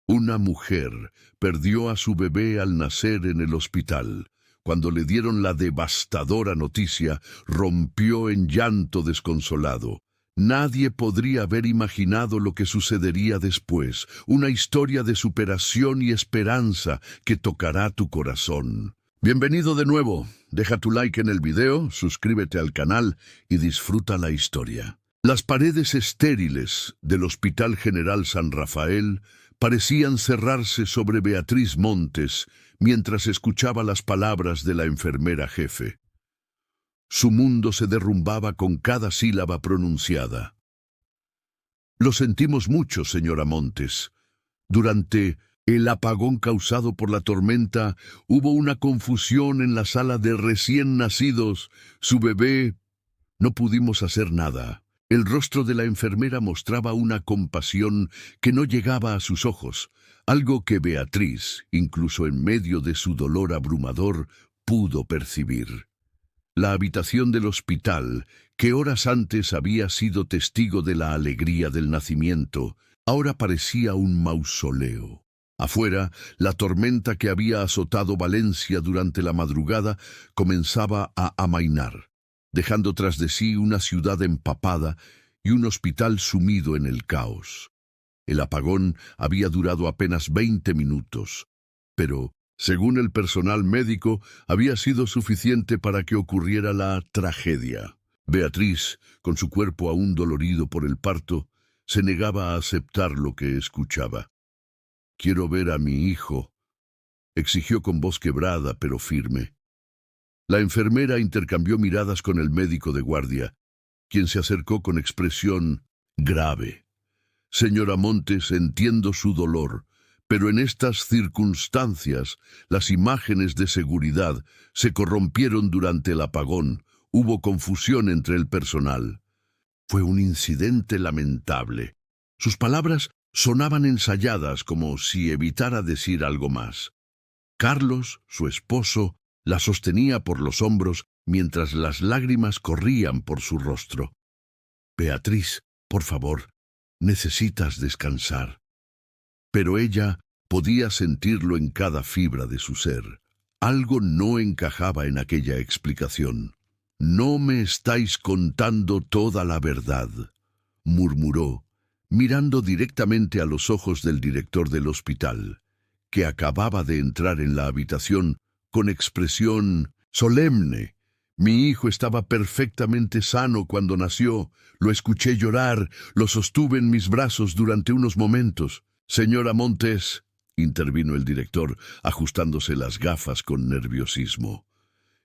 Una mujer perdió a su bebé al nacer en el hospital. Cuando le dieron la devastadora noticia, rompió en llanto desconsolado. Nadie podría haber imaginado lo que sucedería después, una historia de superación y esperanza que tocará tu corazón. Bienvenido de nuevo. Deja tu like en el video, suscríbete al canal y disfruta la historia. Las paredes estériles del Hospital General San Rafael parecían cerrarse sobre Beatriz Montes mientras escuchaba las palabras de la enfermera jefe. Su mundo se derrumbaba con cada sílaba pronunciada. Lo sentimos mucho, señora Montes. Durante el apagón causado por la tormenta, hubo una confusión en la sala de recién nacidos. Su bebé... No pudimos hacer nada. El rostro de la enfermera mostraba una compasión que no llegaba a sus ojos, algo que Beatriz, incluso en medio de su dolor abrumador, pudo percibir. La habitación del hospital, que horas antes había sido testigo de la alegría del nacimiento, ahora parecía un mausoleo. Afuera, la tormenta que había azotado Valencia durante la madrugada comenzaba a amainar, dejando tras de sí una ciudad empapada y un hospital sumido en el caos. El apagón había durado apenas 20 minutos, pero, según el personal médico, había sido suficiente para que ocurriera la tragedia. Beatriz, con su cuerpo aún dolorido por el parto, se negaba a aceptar lo que escuchaba. «Quiero ver a mi hijo», exigió con voz quebrada pero firme. La enfermera intercambió miradas con el médico de guardia, quien se acercó con expresión grave. «Señora Montes, entiendo su dolor, pero en estas circunstancias las imágenes de seguridad se corrompieron durante el apagón. Hubo confusión entre el personal. Fue un incidente lamentable». Sus palabras sonaban ensayadas como si evitara decir algo más. Carlos, su esposo, la sostenía por los hombros mientras las lágrimas corrían por su rostro. «Beatriz, por favor, necesitas descansar». Pero ella podía sentirlo en cada fibra de su ser. Algo no encajaba en aquella explicación. «No me estáis contando toda la verdad», murmuró, mirando directamente a los ojos del director del hospital, que acababa de entrar en la habitación con expresión solemne. «Mi hijo estaba perfectamente sano cuando nació. Lo escuché llorar, lo sostuve en mis brazos durante unos momentos». «Señora Montes», intervino el director, ajustándose las gafas con nerviosismo,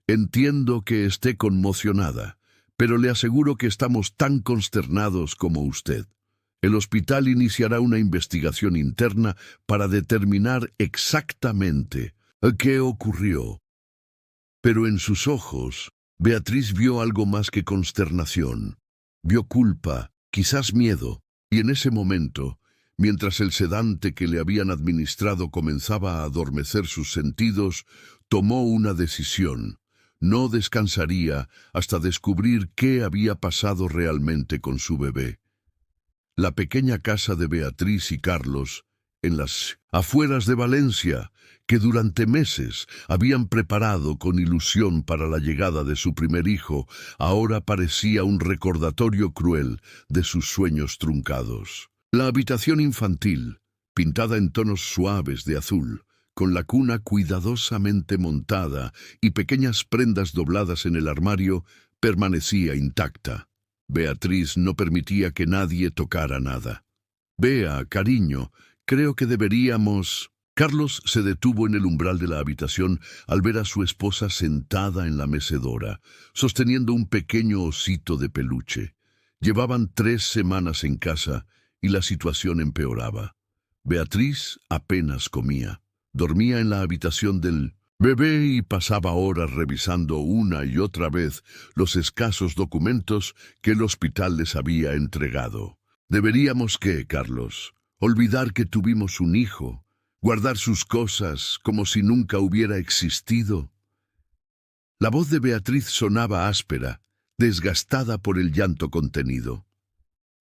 «entiendo que esté conmocionada, pero le aseguro que estamos tan consternados como usted. El hospital iniciará una investigación interna para determinar exactamente qué ocurrió». Pero en sus ojos, Beatriz vio algo más que consternación. Vio culpa, quizás miedo, y en ese momento, mientras el sedante que le habían administrado comenzaba a adormecer sus sentidos, tomó una decisión. No descansaría hasta descubrir qué había pasado realmente con su bebé. La pequeña casa de Beatriz y Carlos, en las afueras de Valencia, que durante meses habían preparado con ilusión para la llegada de su primer hijo, ahora parecía un recordatorio cruel de sus sueños truncados. La habitación infantil, pintada en tonos suaves de azul, con la cuna cuidadosamente montada y pequeñas prendas dobladas en el armario, permanecía intacta. Beatriz no permitía que nadie tocara nada. «Bea, cariño, creo que deberíamos...» Carlos se detuvo en el umbral de la habitación al ver a su esposa sentada en la mecedora, sosteniendo un pequeño osito de peluche. Llevaban 3 semanas en casa y la situación empeoraba. Beatriz apenas comía. Dormía en la habitación del bebé y pasaba horas revisando una y otra vez los escasos documentos que el hospital les había entregado. «¿Deberíamos qué, Carlos? ¿Olvidar que tuvimos un hijo? ¿Guardar sus cosas como si nunca hubiera existido?» La voz de Beatriz sonaba áspera, desgastada por el llanto contenido.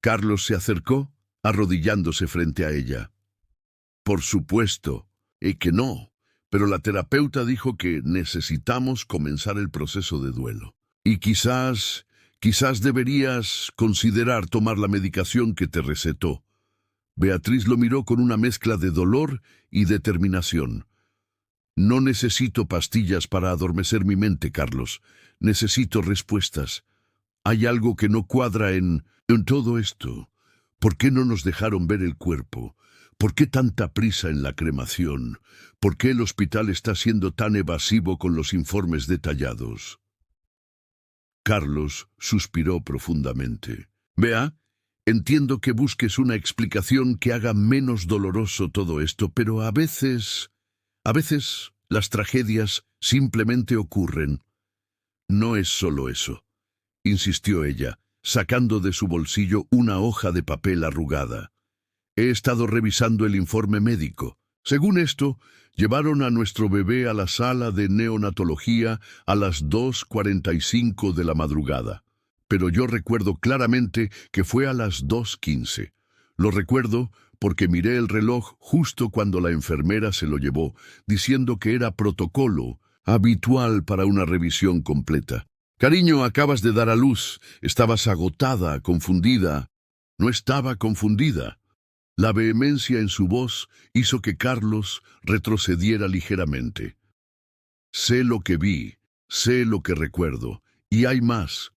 Carlos se acercó, arrodillándose frente a ella. Por supuesto, que no. Pero la terapeuta dijo que necesitamos comenzar el proceso de duelo. Y quizás deberías considerar tomar la medicación que te recetó. Beatriz lo miró con una mezcla de dolor y determinación. No necesito pastillas para adormecer mi mente, Carlos. Necesito respuestas. Hay algo que no cuadra en todo esto. ¿Por qué no nos dejaron ver el cuerpo? ¿Por qué tanta prisa en la cremación? ¿Por qué el hospital está siendo tan evasivo con los informes detallados? Carlos suspiró profundamente. Vea, entiendo que busques una explicación que haga menos doloroso todo esto, pero a veces las tragedias simplemente ocurren. No es solo eso, insistió ella, sacando de su bolsillo una hoja de papel arrugada. He estado revisando el informe médico. Según esto, llevaron a nuestro bebé a la sala de neonatología a las 2:45 de la madrugada. Pero yo recuerdo claramente que fue a las 2:15. Lo recuerdo porque miré el reloj justo cuando la enfermera se lo llevó, diciendo que era protocolo habitual para una revisión completa. Cariño, acabas de dar a luz. Estabas agotada, confundida. No estaba confundida. La vehemencia en su voz hizo que Carlos retrocediera ligeramente. Sé lo que vi, sé lo que recuerdo, y hay más.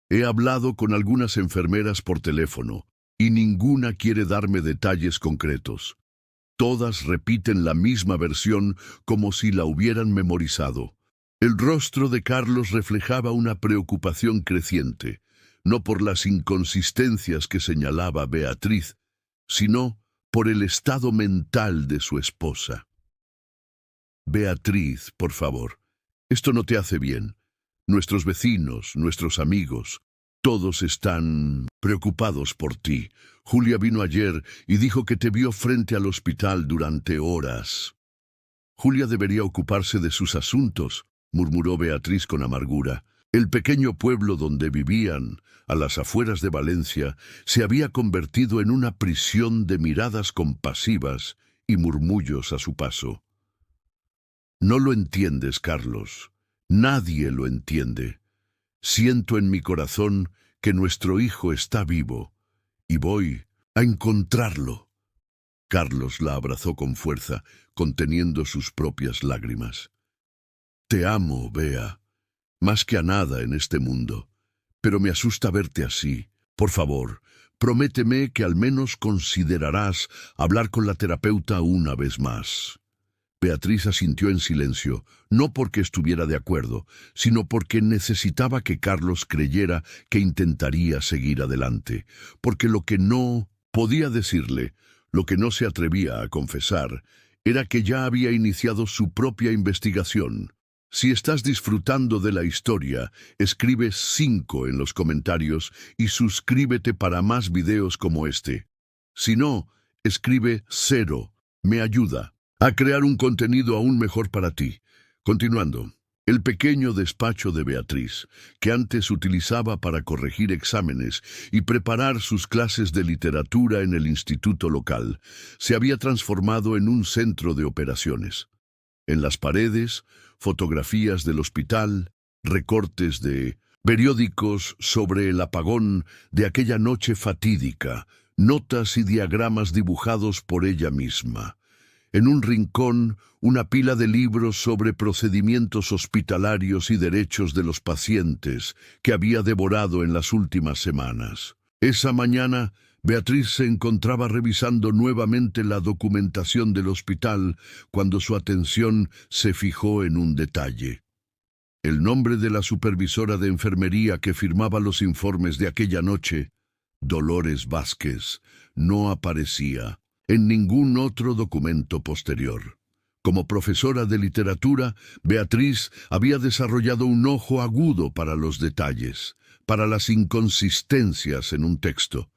He hablado con algunas enfermeras por teléfono, y ninguna quiere darme detalles concretos. Todas repiten la misma versión como si la hubieran memorizado. El rostro de Carlos reflejaba una preocupación creciente, no por las inconsistencias que señalaba Beatriz, sino por el estado mental de su esposa. Beatriz, por favor, esto no te hace bien. Nuestros vecinos, nuestros amigos, todos están preocupados por ti. Julia vino ayer y dijo que te vio frente al hospital durante horas. Julia debería ocuparse de sus asuntos, murmuró Beatriz con amargura. El pequeño pueblo donde vivían, a las afueras de Valencia, se había convertido en una prisión de miradas compasivas y murmullos a su paso. No lo entiendes, Carlos. Nadie lo entiende. Siento en mi corazón que nuestro hijo está vivo, y voy a encontrarlo. Carlos la abrazó con fuerza, conteniendo sus propias lágrimas. Te amo, Bea, más que a nada en este mundo, pero me asusta verte así. Por favor, prométeme que al menos considerarás hablar con la terapeuta una vez más. Beatriz asintió en silencio, no porque estuviera de acuerdo, sino porque necesitaba que Carlos creyera que intentaría seguir adelante, porque lo que no podía decirle, lo que no se atrevía a confesar, era que ya había iniciado su propia investigación. Si estás disfrutando de la historia, escribe 5 en los comentarios y suscríbete para más videos como este. Si no, escribe 0. Me ayuda a crear un contenido aún mejor para ti. Continuando, el pequeño despacho de Beatriz, que antes utilizaba para corregir exámenes y preparar sus clases de literatura en el instituto local, se había transformado en un centro de operaciones. En las paredes, fotografías del hospital, recortes de periódicos sobre el apagón de aquella noche fatídica, notas y diagramas dibujados por ella misma. En un rincón, una pila de libros sobre procedimientos hospitalarios y derechos de los pacientes que había devorado en las últimas semanas. Esa mañana, Beatriz se encontraba revisando nuevamente la documentación del hospital cuando su atención se fijó en un detalle. El nombre de la supervisora de enfermería que firmaba los informes de aquella noche, Dolores Vázquez, no aparecía en ningún otro documento posterior. Como profesora de literatura, Beatriz había desarrollado un ojo agudo para los detalles, para las inconsistencias en un texto.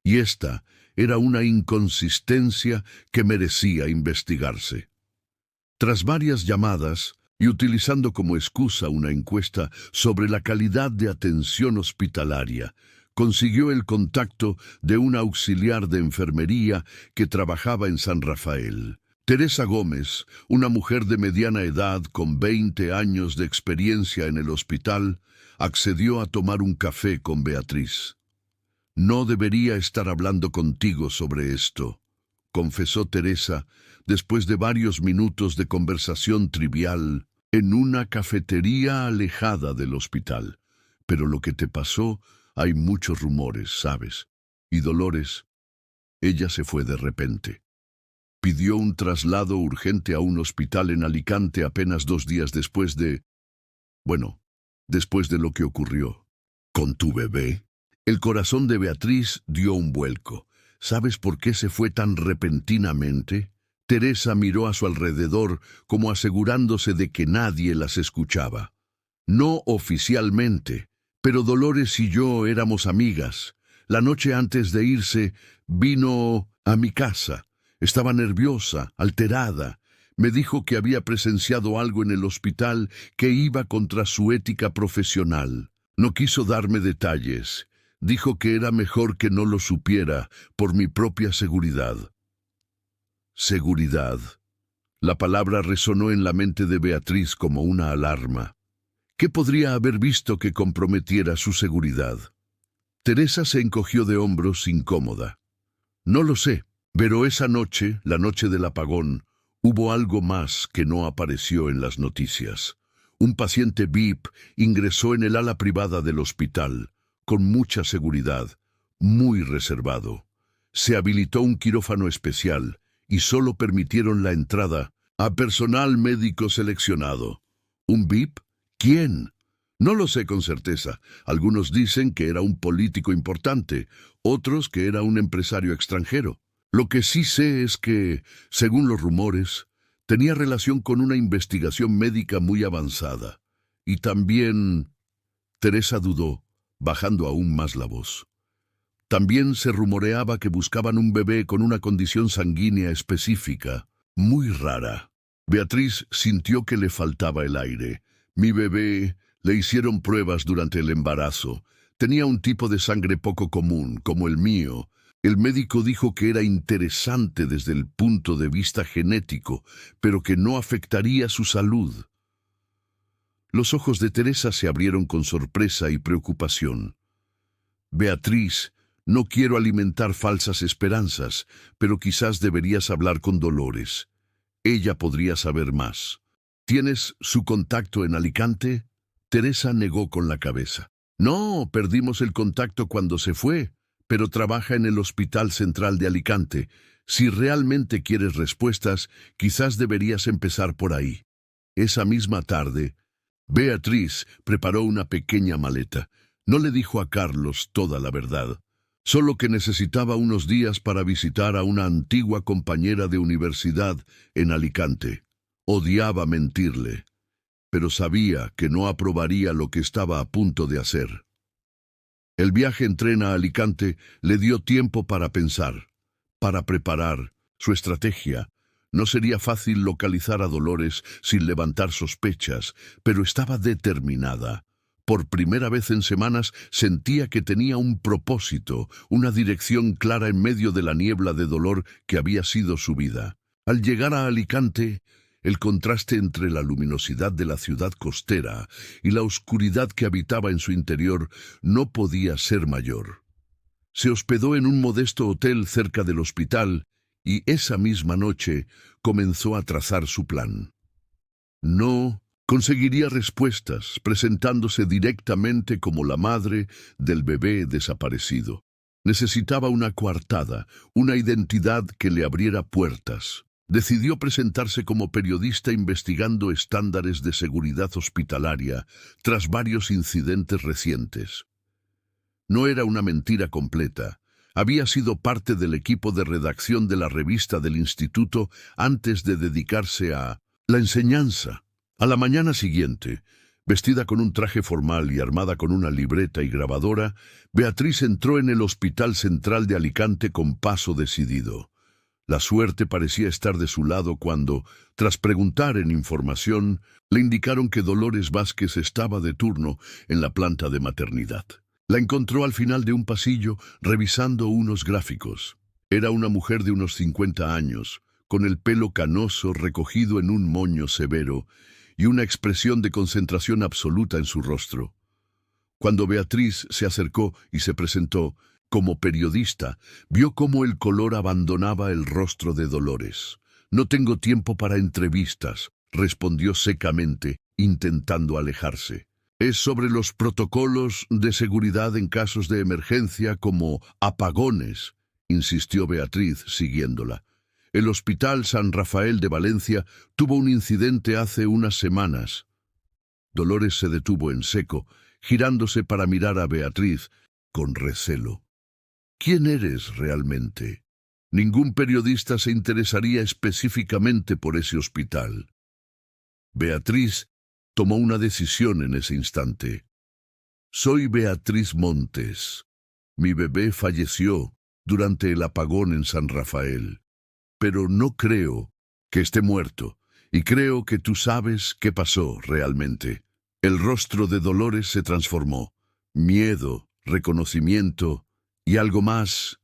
Y esta era una inconsistencia que merecía investigarse. Tras varias llamadas, y utilizando como excusa una encuesta sobre la calidad de atención hospitalaria, Consiguió el contacto de una auxiliar de enfermería que trabajaba en San Rafael. Teresa Gómez, una mujer de mediana edad con 20 años de experiencia en el hospital, accedió a tomar un café con Beatriz. «No debería estar hablando contigo sobre esto», confesó Teresa después de varios minutos de conversación trivial en una cafetería alejada del hospital. «Pero lo que te pasó, hay muchos rumores, ¿sabes? Y Dolores, ella se fue de repente. Pidió un traslado urgente a un hospital en Alicante apenas 2 días después de... después de lo que ocurrió. ¿Con tu bebé?» El corazón de Beatriz dio un vuelco. ¿Sabes por qué se fue tan repentinamente? Teresa miró a su alrededor como asegurándose de que nadie las escuchaba. «No oficialmente, pero Dolores y yo éramos amigas. La noche antes de irse, vino a mi casa. Estaba nerviosa, alterada. Me dijo que había presenciado algo en el hospital que iba contra su ética profesional. No quiso darme detalles. Dijo que era mejor que no lo supiera por mi propia seguridad». Seguridad. La palabra resonó en la mente de Beatriz como una alarma. ¿Qué podría haber visto que comprometiera su seguridad? Teresa se encogió de hombros incómoda. «No lo sé, pero esa noche, la noche del apagón, hubo algo más que no apareció en las noticias. Un paciente VIP ingresó en el ala privada del hospital, con mucha seguridad, muy reservado. Se habilitó un quirófano especial y solo permitieron la entrada a personal médico seleccionado. ¿Un VIP? ¿Quién? No lo sé con certeza. Algunos dicen que era un político importante, otros que era un empresario extranjero. Lo que sí sé es que, según los rumores, tenía relación con una investigación médica muy avanzada. Y también... Teresa dudó, bajando aún más la voz. También se rumoreaba que buscaban un bebé con una condición sanguínea específica, muy rara. Beatriz sintió que le faltaba el aire. «Mi bebé, le hicieron pruebas durante el embarazo. Tenía un tipo de sangre poco común, como el mío. El médico dijo que era interesante desde el punto de vista genético, pero que no afectaría su salud». Los ojos de Teresa se abrieron con sorpresa y preocupación. «Beatriz, no quiero alimentar falsas esperanzas, pero quizás deberías hablar con Dolores. Ella podría saber más. ¿Tienes su contacto en Alicante?» Teresa negó con la cabeza. «No, perdimos el contacto cuando se fue, pero trabaja en el Hospital Central de Alicante. Si realmente quieres respuestas, quizás deberías empezar por ahí». Esa misma tarde, Beatriz preparó una pequeña maleta. No le dijo a Carlos toda la verdad, solo que necesitaba unos días para visitar a una antigua compañera de universidad en Alicante. Odiaba mentirle, pero sabía que no aprobaría lo que estaba a punto de hacer. El viaje en tren a Alicante le dio tiempo para pensar, para preparar su estrategia. No sería fácil localizar a Dolores sin levantar sospechas, pero estaba determinada. Por primera vez en semanas sentía que tenía un propósito, una dirección clara en medio de la niebla de dolor que había sido su vida. Al llegar a Alicante, el contraste entre la luminosidad de la ciudad costera y la oscuridad que habitaba en su interior no podía ser mayor. Se hospedó en un modesto hotel cerca del hospital y esa misma noche comenzó a trazar su plan. No conseguiría respuestas presentándose directamente como la madre del bebé desaparecido. Necesitaba una coartada, una identidad que le abriera puertas. Decidió presentarse como periodista investigando estándares de seguridad hospitalaria tras varios incidentes recientes. No era una mentira completa. Había sido parte del equipo de redacción de la revista del instituto antes de dedicarse a la enseñanza. A la mañana siguiente, vestida con un traje formal y armada con una libreta y grabadora, Beatriz entró en el Hospital Central de Alicante con paso decidido. La suerte parecía estar de su lado cuando, tras preguntar en información, le indicaron que Dolores Vázquez estaba de turno en la planta de maternidad. La encontró al final de un pasillo revisando unos gráficos. Era una mujer de unos 50 años, con el pelo canoso recogido en un moño severo y una expresión de concentración absoluta en su rostro. Cuando Beatriz se acercó y se presentó como periodista, vio cómo el color abandonaba el rostro de Dolores. «No tengo tiempo para entrevistas», respondió secamente, intentando alejarse. «Es sobre los protocolos de seguridad en casos de emergencia como apagones», insistió Beatriz, siguiéndola. «El Hospital San Rafael de Valencia tuvo un incidente hace unas semanas». Dolores se detuvo en seco, girándose para mirar a Beatriz con recelo. «¿Quién eres realmente? Ningún periodista se interesaría específicamente por ese hospital». Beatriz tomó una decisión en ese instante. «Soy Beatriz Montes. Mi bebé falleció durante el apagón en San Rafael. Pero no creo que esté muerto, y creo que tú sabes qué pasó realmente». El rostro de Dolores se transformó. Miedo, reconocimiento y algo más.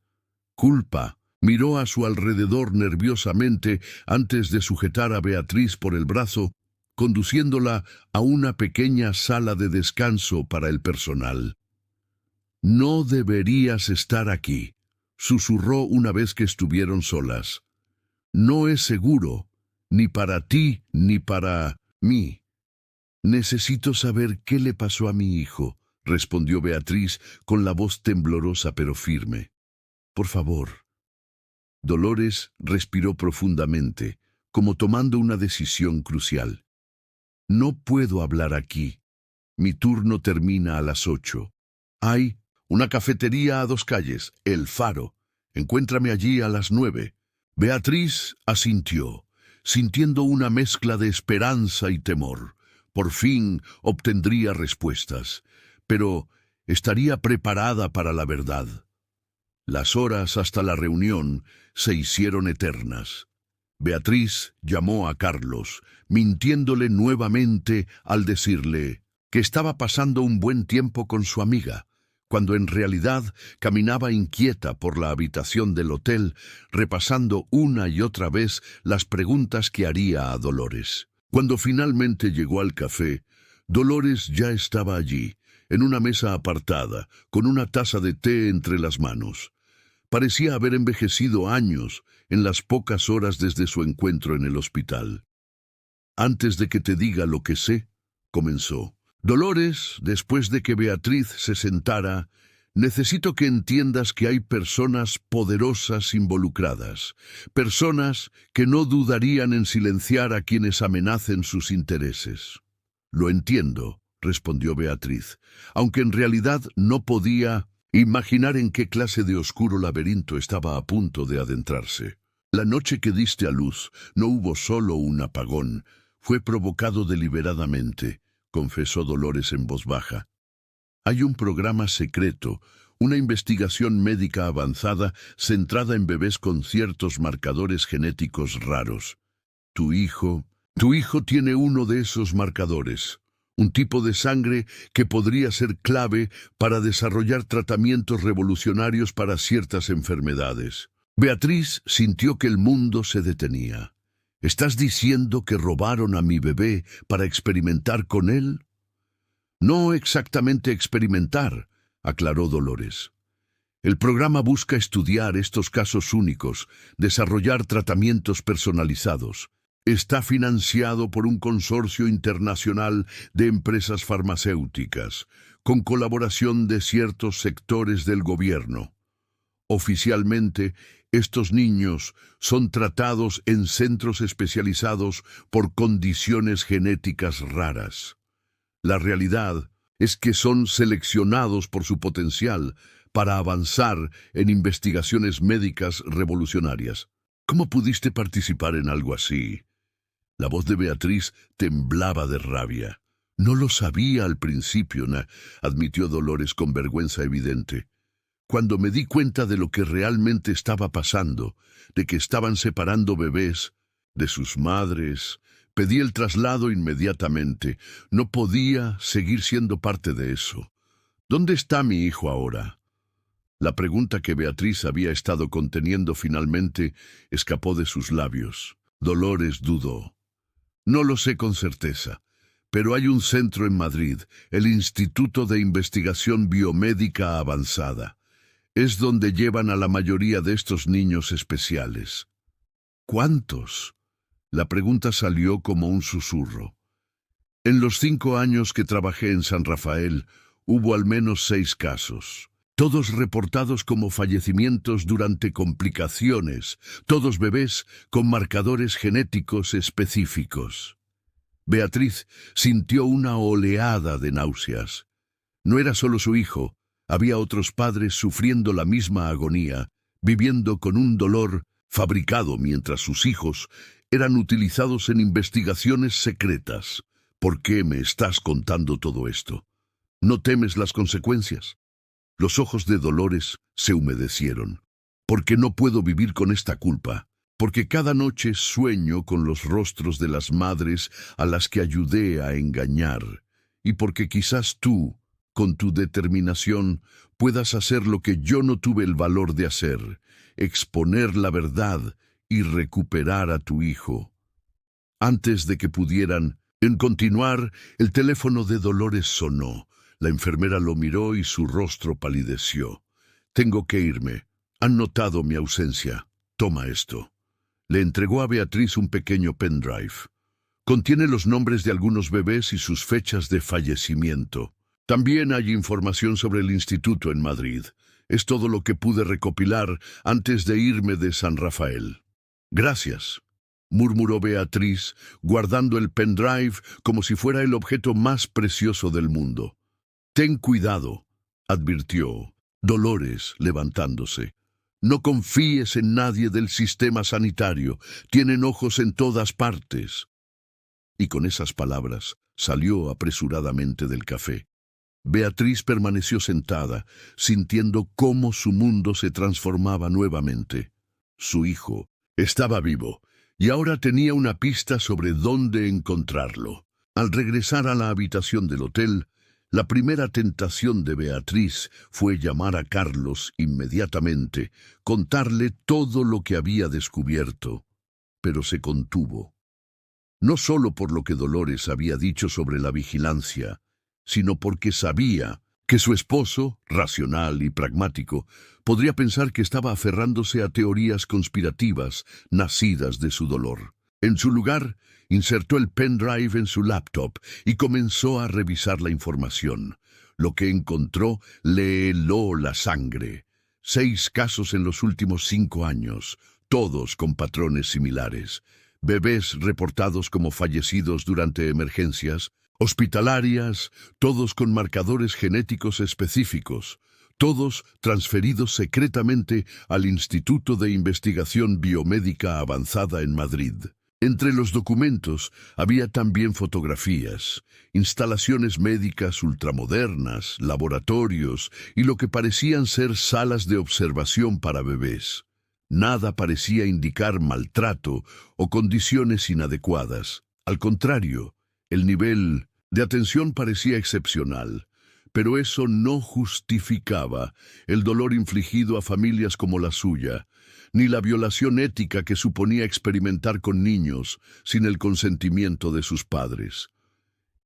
Culpa. Miró a su alrededor nerviosamente antes de sujetar a Beatriz por el brazo, conduciéndola a una pequeña sala de descanso para el personal. «No deberías estar aquí», susurró una vez que estuvieron solas. «No es seguro, ni para ti ni para mí». «Necesito saber qué le pasó a mi hijo», respondió Beatriz con la voz temblorosa pero firme. «Por favor». Dolores respiró profundamente, como tomando una decisión crucial. «No puedo hablar aquí. Mi turno termina a las 8. Hay una cafetería a 2 calles, El Faro. Encuéntrame allí a las 9. Beatriz asintió, sintiendo una mezcla de esperanza y temor. Por fin obtendría respuestas, pero estaría preparada para la verdad. Las horas hasta la reunión se hicieron eternas. Beatriz llamó a Carlos, mintiéndole nuevamente al decirle que estaba pasando un buen tiempo con su amiga, cuando en realidad caminaba inquieta por la habitación del hotel, repasando una y otra vez las preguntas que haría a Dolores. Cuando finalmente llegó al café, Dolores ya estaba allí, en una mesa apartada, con una taza de té entre las manos. Parecía haber envejecido años en las pocas horas desde su encuentro en el hospital. «Antes de que te diga lo que sé», comenzó. «Dolores, después de que Beatriz se sentara, necesito que entiendas que hay personas poderosas involucradas, personas que no dudarían en silenciar a quienes amenacen sus intereses». «Lo entiendo», respondió Beatriz, aunque en realidad no podía imaginar en qué clase de oscuro laberinto estaba a punto de adentrarse. «La noche que diste a luz no hubo solo un apagón, fue provocado deliberadamente», confesó Dolores en voz baja. «Hay un programa secreto, una investigación médica avanzada centrada en bebés con ciertos marcadores genéticos raros. Tu hijo tiene uno de esos marcadores, un tipo de sangre que podría ser clave para desarrollar tratamientos revolucionarios para ciertas enfermedades». Beatriz sintió que el mundo se detenía. «¿Estás diciendo que robaron a mi bebé para experimentar con él?» «No exactamente experimentar», aclaró Dolores. «El programa busca estudiar estos casos únicos, desarrollar tratamientos personalizados. Está financiado por un consorcio internacional de empresas farmacéuticas, con colaboración de ciertos sectores del gobierno. Oficialmente, estos niños son tratados en centros especializados por condiciones genéticas raras. La realidad es que son seleccionados por su potencial para avanzar en investigaciones médicas revolucionarias». «¿Cómo pudiste participar en algo así?» La voz de Beatriz temblaba de rabia. «No lo sabía al principio», admitió Dolores con vergüenza evidente. «Cuando me di cuenta de lo que realmente estaba pasando, de que estaban separando bebés de sus madres, pedí el traslado inmediatamente. No podía seguir siendo parte de eso. ¿Dónde está mi hijo ahora? La pregunta que Beatriz había estado conteniendo finalmente escapó de sus labios. Dolores dudó. No lo sé con certeza, pero hay un centro en Madrid, el Instituto de Investigación Biomédica Avanzada. Es donde llevan a la mayoría de estos niños especiales. ¿Cuántos? La pregunta salió como un susurro. En los 5 años que trabajé en San Rafael, hubo al menos 6 casos. Todos reportados como fallecimientos durante complicaciones, todos bebés con marcadores genéticos específicos. Beatriz sintió una oleada de náuseas. No era solo su hijo, había otros padres sufriendo la misma agonía, viviendo con un dolor fabricado mientras sus hijos eran utilizados en investigaciones secretas. ¿Por qué me estás contando todo esto? ¿No temes las consecuencias? Los ojos de Dolores se humedecieron. Porque no puedo vivir con esta culpa. Porque cada noche sueño con los rostros de las madres a las que ayudé a engañar. Y porque quizás tú, con tu determinación, puedas hacer lo que yo no tuve el valor de hacer, exponer la verdad y recuperar a tu hijo. Antes de que pudieran continuar, el teléfono de Dolores sonó. La enfermera lo miró y su rostro palideció. Tengo que irme. Han notado mi ausencia. Toma esto. Le entregó a Beatriz un pequeño pendrive. Contiene los nombres de algunos bebés y sus fechas de fallecimiento. También hay información sobre el instituto en Madrid. Es todo lo que pude recopilar antes de irme de San Rafael. Gracias, murmuró Beatriz, guardando el pendrive como si fuera el objeto más precioso del mundo. Ten cuidado, advirtió Dolores, levantándose. No confíes en nadie del sistema sanitario. Tienen ojos en todas partes. Y con esas palabras salió apresuradamente del café. Beatriz permaneció sentada, sintiendo cómo su mundo se transformaba nuevamente. Su hijo estaba vivo, y ahora tenía una pista sobre dónde encontrarlo. Al regresar a la habitación del hotel, la primera tentación de Beatriz fue llamar a Carlos inmediatamente, contarle todo lo que había descubierto, pero se contuvo. No solo por lo que Dolores había dicho sobre la vigilancia, sino porque sabía que su esposo, racional y pragmático, podría pensar que estaba aferrándose a teorías conspirativas nacidas de su dolor. En su lugar, insertó el pendrive en su laptop y comenzó a revisar la información. Lo que encontró le heló la sangre. 6 casos en los últimos 5 años, todos con patrones similares. Bebés reportados como fallecidos durante emergencias, hospitalarias, todos con marcadores genéticos específicos, todos transferidos secretamente al Instituto de Investigación Biomédica Avanzada en Madrid. Entre los documentos había también fotografías, instalaciones médicas ultramodernas, laboratorios y lo que parecían ser salas de observación para bebés. Nada parecía indicar maltrato o condiciones inadecuadas. Al contrario, el nivel de atención parecía excepcional, pero eso no justificaba el dolor infligido a familias como la suya, ni la violación ética que suponía experimentar con niños sin el consentimiento de sus padres.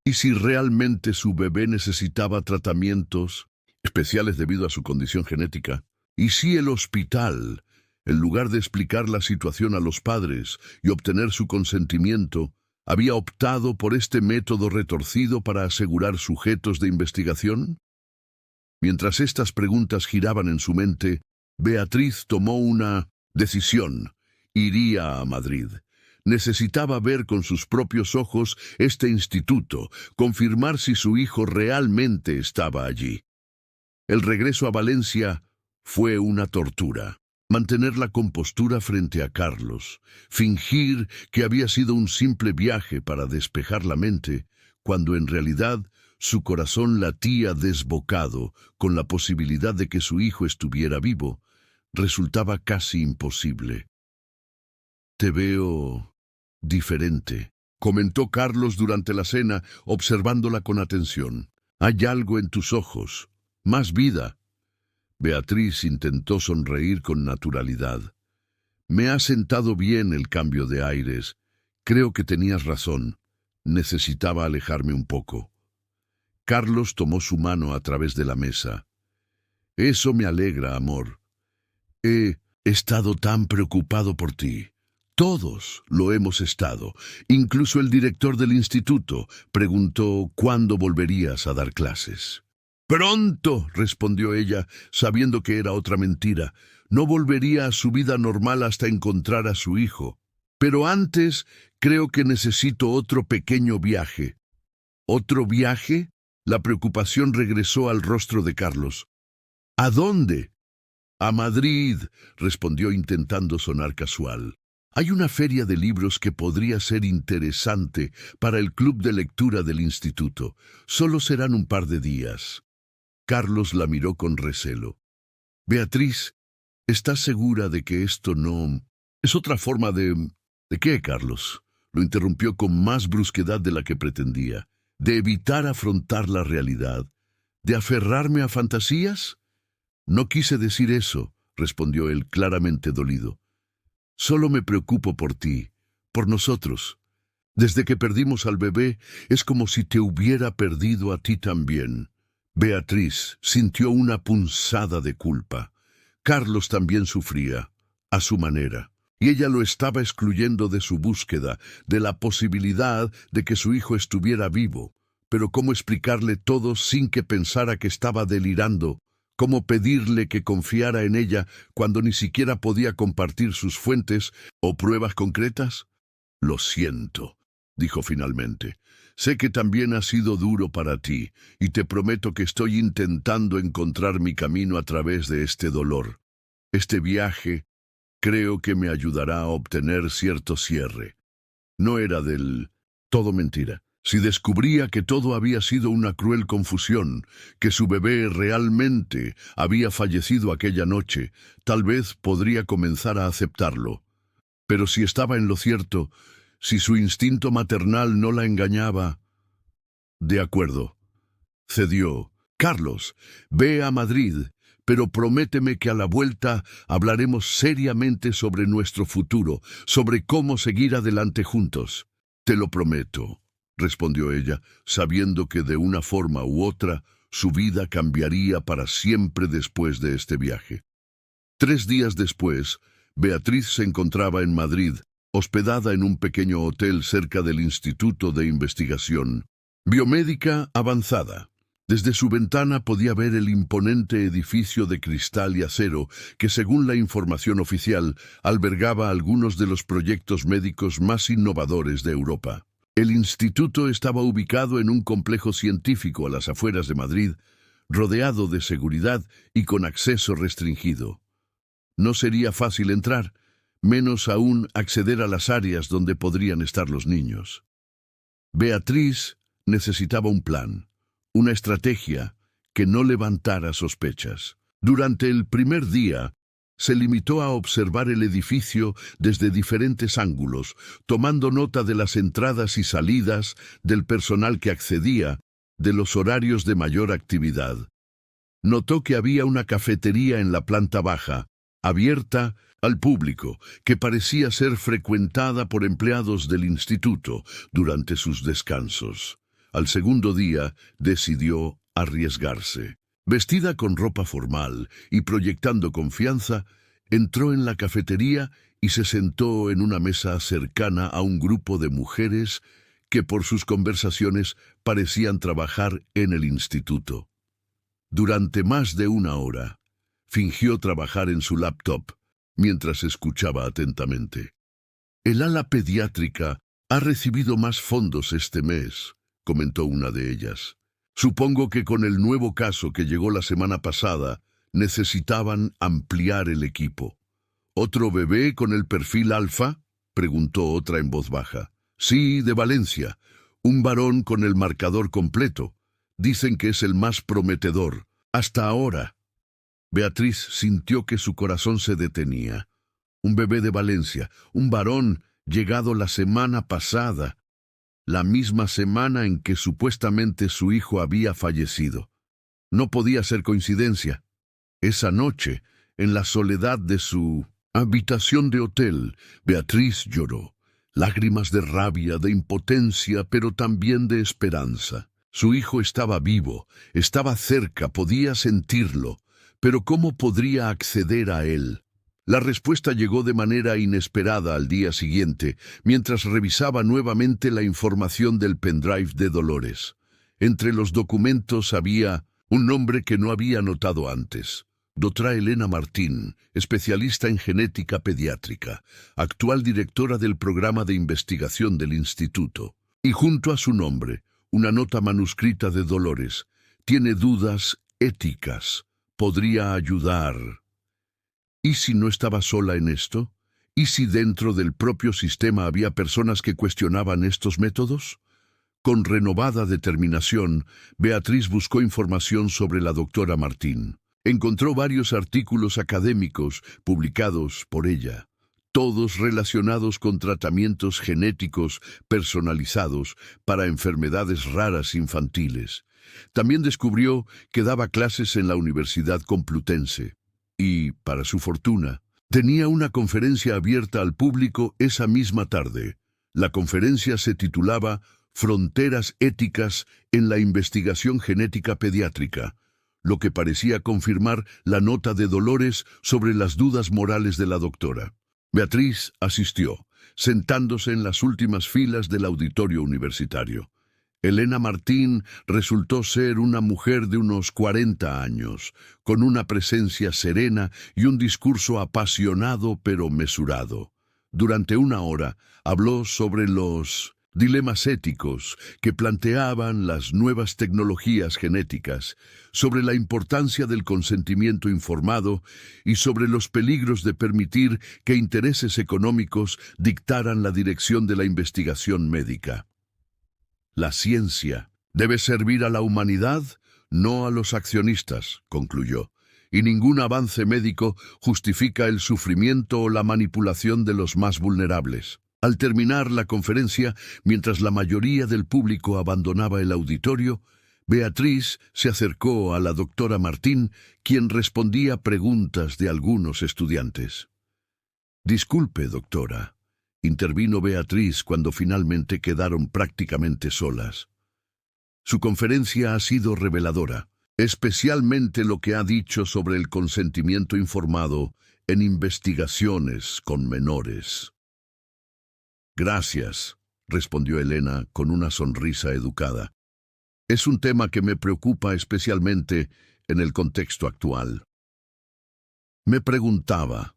¿Y si realmente su bebé necesitaba tratamientos especiales debido a su condición genética? ¿Y si el hospital, en lugar de explicar la situación a los padres y obtener su consentimiento, había optado por este método retorcido para asegurar sujetos de investigación? Mientras estas preguntas giraban en su mente, Beatriz tomó una decisión. Iría a Madrid. Necesitaba ver con sus propios ojos este instituto, confirmar si su hijo realmente estaba allí. El regreso a Valencia fue una tortura. Mantener la compostura frente a Carlos, fingir que había sido un simple viaje para despejar la mente, cuando en realidad su corazón latía desbocado con la posibilidad de que su hijo estuviera vivo, resultaba casi imposible. «Te veo diferente», comentó Carlos durante la cena, observándola con atención. «Hay algo en tus ojos. más vida. Beatriz intentó sonreír con naturalidad. Me ha sentado bien el cambio de aires. Creo que tenías razón. Necesitaba alejarme un poco. Carlos tomó su mano a través de la mesa. Eso me alegra, amor. He estado tan preocupado por ti. Todos lo hemos estado. Incluso el director del instituto preguntó cuándo volverías a dar clases. Pronto, respondió ella, sabiendo que era otra mentira. No volvería a su vida normal hasta encontrar a su hijo. Pero antes creo que necesito otro pequeño viaje. ¿Otro viaje? La preocupación regresó al rostro de Carlos. ¿A dónde? A Madrid, respondió intentando sonar casual. Hay una feria de libros que podría ser interesante para el club de lectura del instituto. Solo serán un par de días. Carlos la miró con recelo. Beatriz, ¿estás segura de que esto no... es otra forma de... ¿De qué, Carlos? Lo interrumpió con más brusquedad de la que pretendía. ¿De evitar afrontar la realidad? ¿De aferrarme a fantasías? No quise decir eso, respondió él claramente dolido. Solo me preocupo por ti, por nosotros. Desde que perdimos al bebé, es como si te hubiera perdido a ti también. Beatriz sintió una punzada de culpa. Carlos también sufría, a su manera, y ella lo estaba excluyendo de su búsqueda, de la posibilidad de que su hijo estuviera vivo. Pero ¿cómo explicarle todo sin que pensara que estaba delirando? ¿Cómo pedirle que confiara en ella cuando ni siquiera podía compartir sus fuentes o pruebas concretas? Lo siento, dijo finalmente. Sé que también ha sido duro para ti, y te prometo que estoy intentando encontrar mi camino a través de este dolor. Este viaje creo que me ayudará a obtener cierto cierre. No era del todo mentira. Si descubría que todo había sido una cruel confusión, que su bebé realmente había fallecido aquella noche, tal vez podría comenzar a aceptarlo. Pero si estaba en lo cierto, si su instinto maternal no la engañaba... De acuerdo, cedió. Carlos, ve a Madrid, pero prométeme que a la vuelta hablaremos seriamente sobre nuestro futuro, sobre cómo seguir adelante juntos. Te lo prometo, respondió ella, sabiendo que de una forma u otra su vida cambiaría para siempre después de este viaje. 3 días después, Beatriz se encontraba en Madrid, hospedada en un pequeño hotel cerca del Instituto de Investigación Biomédica Avanzada. Desde su ventana podía ver el imponente edificio de cristal y acero que, según la información oficial, albergaba algunos de los proyectos médicos más innovadores de Europa. El instituto estaba ubicado en un complejo científico a las afueras de Madrid, rodeado de seguridad y con acceso restringido. No sería fácil entrar, menos aún acceder a las áreas donde podrían estar los niños. Beatriz necesitaba un plan, una estrategia que no levantara sospechas. Durante el primer día, se limitó a observar el edificio desde diferentes ángulos, tomando nota de las entradas y salidas, del personal que accedía, de los horarios de mayor actividad. Notó que había una cafetería en la planta baja, abierta al público, que parecía ser frecuentada por empleados del instituto durante sus descansos. Al segundo día, decidió arriesgarse. Vestida con ropa formal y proyectando confianza, entró en la cafetería y se sentó en una mesa cercana a un grupo de mujeres que por sus conversaciones parecían trabajar en el instituto. Durante más de 1 hora, fingió trabajar en su laptop mientras escuchaba atentamente. El ala pediátrica ha recibido más fondos este mes, comentó una de ellas. Supongo que con el nuevo caso que llegó la semana pasada, necesitaban ampliar el equipo. ¿Otro bebé con el perfil alfa?, preguntó otra en voz baja. Sí, de Valencia. Un varón con el marcador completo. Dicen que es el más prometedor. Hasta ahora. Beatriz sintió que su corazón se detenía. Un bebé de Valencia, un varón llegado la semana pasada, la misma semana en que supuestamente su hijo había fallecido. No podía ser coincidencia. Esa noche, en la soledad de su habitación de hotel, Beatriz lloró. Lágrimas de rabia, de impotencia, pero también de esperanza. Su hijo estaba vivo, estaba cerca, podía sentirlo, pero ¿cómo podría acceder a él? La respuesta llegó de manera inesperada al día siguiente, mientras revisaba nuevamente la información del pendrive de Dolores. Entre los documentos había un nombre que no había notado antes. Doctora Elena Martín, especialista en genética pediátrica, actual directora del programa de investigación del instituto. Y junto a su nombre, una nota manuscrita de Dolores. Tiene dudas éticas. Podría ayudar. ¿Y si no estaba sola en esto? ¿Y si dentro del propio sistema había personas que cuestionaban estos métodos? Con renovada determinación, Beatriz buscó información sobre la doctora Martín. Encontró varios artículos académicos publicados por ella, todos relacionados con tratamientos genéticos personalizados para enfermedades raras infantiles. También descubrió que daba clases en la Universidad Complutense y, para su fortuna, tenía una conferencia abierta al público esa misma tarde. La conferencia se titulaba Fronteras éticas en la investigación genética pediátrica, lo que parecía confirmar la nota de Dolores sobre las dudas morales de la doctora. Beatriz asistió, sentándose en las últimas filas del auditorio universitario. Elena Martín resultó ser una mujer de unos 40 años, con una presencia serena y un discurso apasionado pero mesurado. Durante una hora habló sobre los dilemas éticos que planteaban las nuevas tecnologías genéticas, sobre la importancia del consentimiento informado y sobre los peligros de permitir que intereses económicos dictaran la dirección de la investigación médica. La ciencia debe servir a la humanidad, no a los accionistas, concluyó, y ningún avance médico justifica el sufrimiento o la manipulación de los más vulnerables. Al terminar la conferencia, mientras la mayoría del público abandonaba el auditorio, Beatriz se acercó a la doctora Martín, quien respondía preguntas de algunos estudiantes. «Disculpe, doctora», intervino Beatriz cuando finalmente quedaron prácticamente solas. Su conferencia ha sido reveladora, especialmente lo que ha dicho sobre el consentimiento informado en investigaciones con menores. «Gracias», respondió Elena con una sonrisa educada. «Es un tema que me preocupa especialmente en el contexto actual». «Me preguntaba»,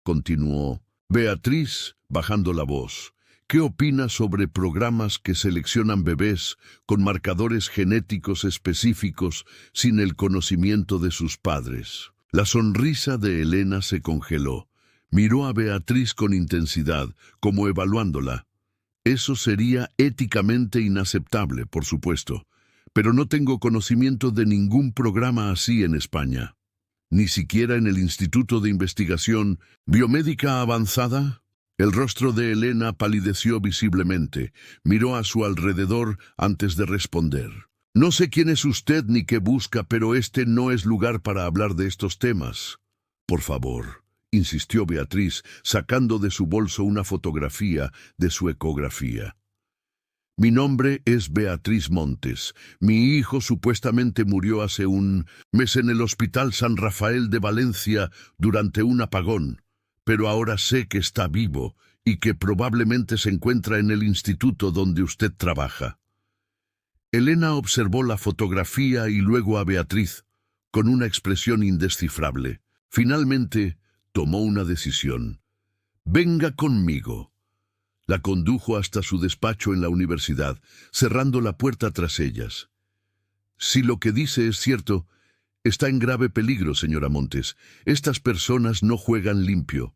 continuó Beatriz, bajando la voz, «¿qué opina sobre programas que seleccionan bebés con marcadores genéticos específicos sin el conocimiento de sus padres?» La sonrisa de Elena se congeló. Miró a Beatriz con intensidad, como evaluándola. «Eso sería éticamente inaceptable, por supuesto, pero no tengo conocimiento de ningún programa así en España. Ni siquiera en el Instituto de Investigación Biomédica Avanzada». El rostro de Elena palideció visiblemente. Miró a su alrededor antes de responder. «No sé quién es usted ni qué busca, pero este no es lugar para hablar de estos temas. Por favor», insistió Beatriz, sacando de su bolso una fotografía de su ecografía. «Mi nombre es Beatriz Montes. Mi hijo supuestamente murió hace un mes en el Hospital San Rafael de Valencia durante un apagón, pero ahora sé que está vivo y que probablemente se encuentra en el instituto donde usted trabaja». Elena observó la fotografía y luego a Beatriz, con una expresión indescifrable. Finalmente, tomó una decisión. «Venga conmigo». La condujo hasta su despacho en la universidad, cerrando la puerta tras ellas. «Si lo que dice es cierto, está en grave peligro, señora Montes. Estas personas no juegan limpio».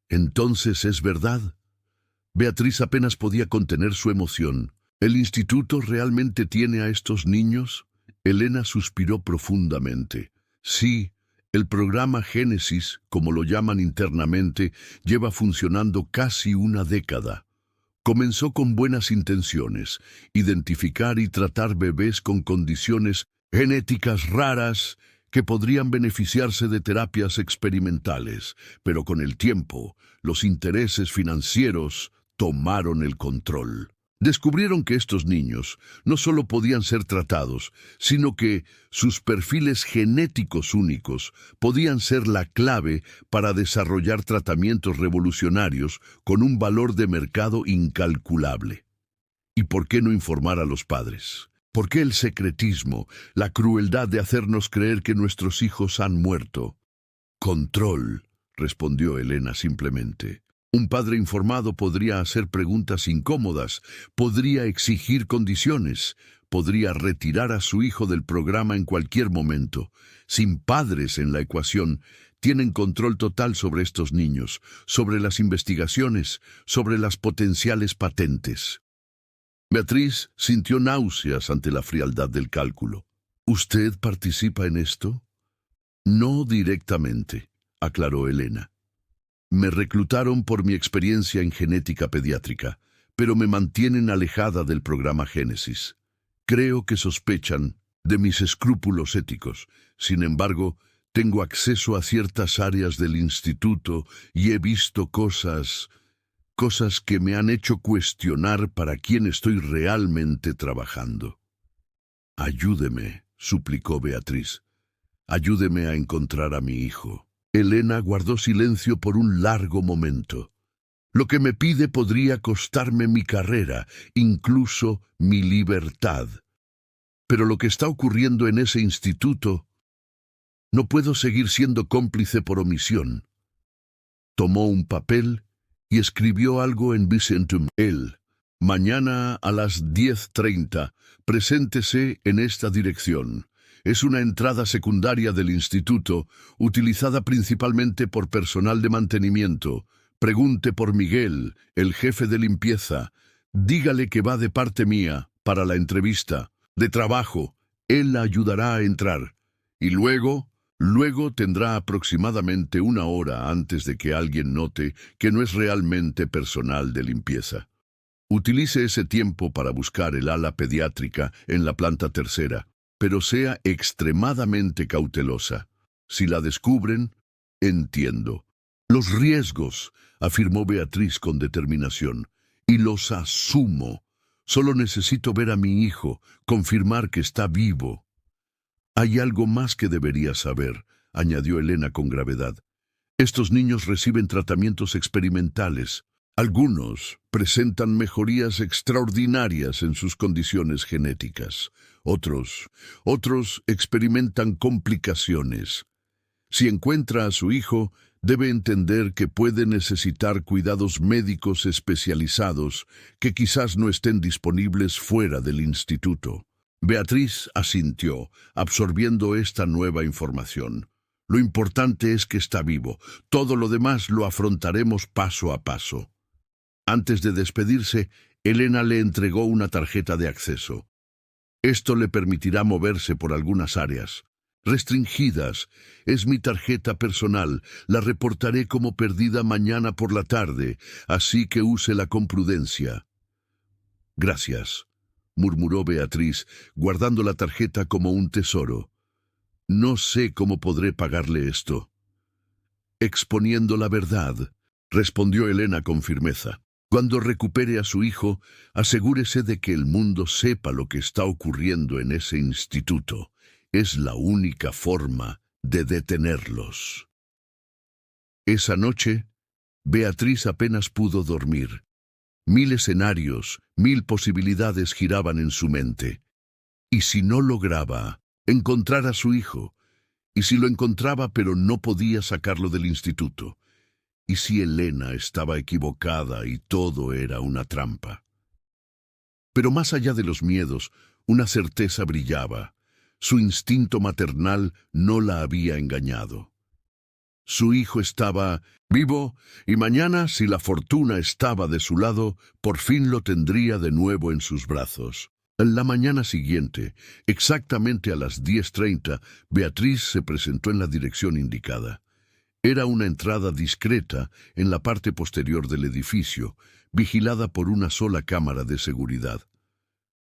«¿Entonces es verdad?» Beatriz apenas podía contener su emoción. ¿El instituto realmente tiene a estos niños? Elena suspiró profundamente. «Sí. El programa Génesis, como lo llaman internamente, lleva funcionando casi una década. Comenzó con buenas intenciones, identificar y tratar bebés con condiciones genéticas raras que podrían beneficiarse de terapias experimentales, pero con el tiempo, los intereses financieros tomaron el control. Descubrieron que estos niños no solo podían ser tratados, sino que sus perfiles genéticos únicos podían ser la clave para desarrollar tratamientos revolucionarios con un valor de mercado incalculable. ¿Y por qué no informar a los padres? ¿Por qué el secretismo, la crueldad de hacernos creer que nuestros hijos han muerto? Control, respondió Elena simplemente. Un padre informado podría hacer preguntas incómodas, podría exigir condiciones, podría retirar a su hijo del programa en cualquier momento. Sin padres en la ecuación, tienen control total sobre estos niños, sobre las investigaciones, sobre las potenciales patentes. Beatriz sintió náuseas ante la frialdad del cálculo. ¿Usted participa en esto? No directamente, aclaró Elena. Me reclutaron por mi experiencia en genética pediátrica, pero me mantienen alejada del programa Génesis. Creo que sospechan de mis escrúpulos éticos. Sin embargo, tengo acceso a ciertas áreas del instituto y he visto cosas que me han hecho cuestionar para quién estoy realmente trabajando. Ayúdeme, suplicó Beatriz. Ayúdeme a encontrar a mi hijo. Elena guardó silencio por un largo momento. Lo que me pide podría costarme mi carrera, incluso mi libertad. Pero lo que está ocurriendo en ese instituto, no puedo seguir siendo cómplice por omisión. Tomó un papel y escribió algo en Byzantium. Mañana a las 10:30, preséntese en esta dirección. Es una entrada secundaria del instituto, utilizada principalmente por personal de mantenimiento. Pregunte por Miguel, el jefe de limpieza. Dígale que va de parte mía, para la entrevista, de trabajo. Él la ayudará a entrar. Y luego tendrá aproximadamente 1 hora antes de que alguien note que no es realmente personal de limpieza. Utilice ese tiempo para buscar el ala pediátrica en la planta 3ª. Pero sea extremadamente cautelosa. Si la descubren, entiendo. Los riesgos, afirmó Beatriz con determinación, y los asumo. Solo necesito ver a mi hijo, confirmar que está vivo. Hay algo más que debería saber, añadió Elena con gravedad. Estos niños reciben tratamientos experimentales. Algunos presentan mejorías extraordinarias en sus condiciones genéticas. Otros experimentan complicaciones. Si encuentra a su hijo, debe entender que puede necesitar cuidados médicos especializados que quizás no estén disponibles fuera del instituto. Beatriz asintió, absorbiendo esta nueva información. Lo importante es que está vivo. Todo lo demás lo afrontaremos paso a paso. Antes de despedirse, Elena le entregó una tarjeta de acceso. Esto le permitirá moverse por algunas áreas restringidas. Es mi tarjeta personal. La reportaré como perdida mañana por la tarde, así que úsela con prudencia. Gracias, murmuró Beatriz, guardando la tarjeta como un tesoro. No sé cómo podré pagarle esto. Exponiendo la verdad, respondió Elena con firmeza. Cuando recupere a su hijo, asegúrese de que el mundo sepa lo que está ocurriendo en ese instituto. Es la única forma de detenerlos. Esa noche, Beatriz apenas pudo dormir. 1000 escenarios, 1000 posibilidades giraban en su mente. ¿Y si no lograba encontrar a su hijo? ¿Y si lo encontraba pero no podía sacarlo del instituto? ¿Y si Elena estaba equivocada y todo era una trampa? Pero más allá de los miedos, una certeza brillaba. Su instinto maternal no la había engañado. Su hijo estaba vivo y mañana, si la fortuna estaba de su lado, por fin lo tendría de nuevo en sus brazos. En la mañana siguiente, exactamente a las 10:30, Beatriz se presentó en la dirección indicada. Era una entrada discreta en la parte posterior del edificio, vigilada por una sola cámara de seguridad.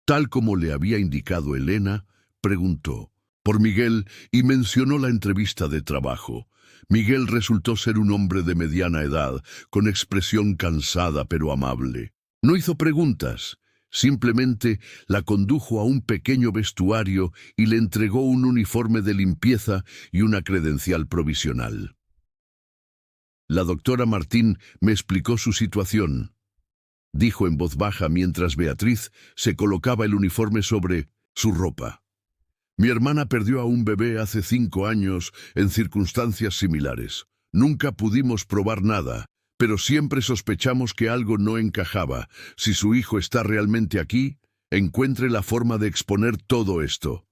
Tal como le había indicado Elena, preguntó. Por Miguel, y mencionó la entrevista de trabajo. Miguel resultó ser un hombre de mediana edad, con expresión cansada pero amable. No hizo preguntas, simplemente la condujo a un pequeño vestuario y le entregó un uniforme de limpieza y una credencial provisional. La doctora Martín me explicó su situación, dijo en voz baja mientras Beatriz se colocaba el uniforme sobre su ropa. Mi hermana perdió a un bebé hace 5 años en circunstancias similares. Nunca pudimos probar nada, pero siempre sospechamos que algo no encajaba. Si su hijo está realmente aquí, encuentre la forma de exponer todo esto.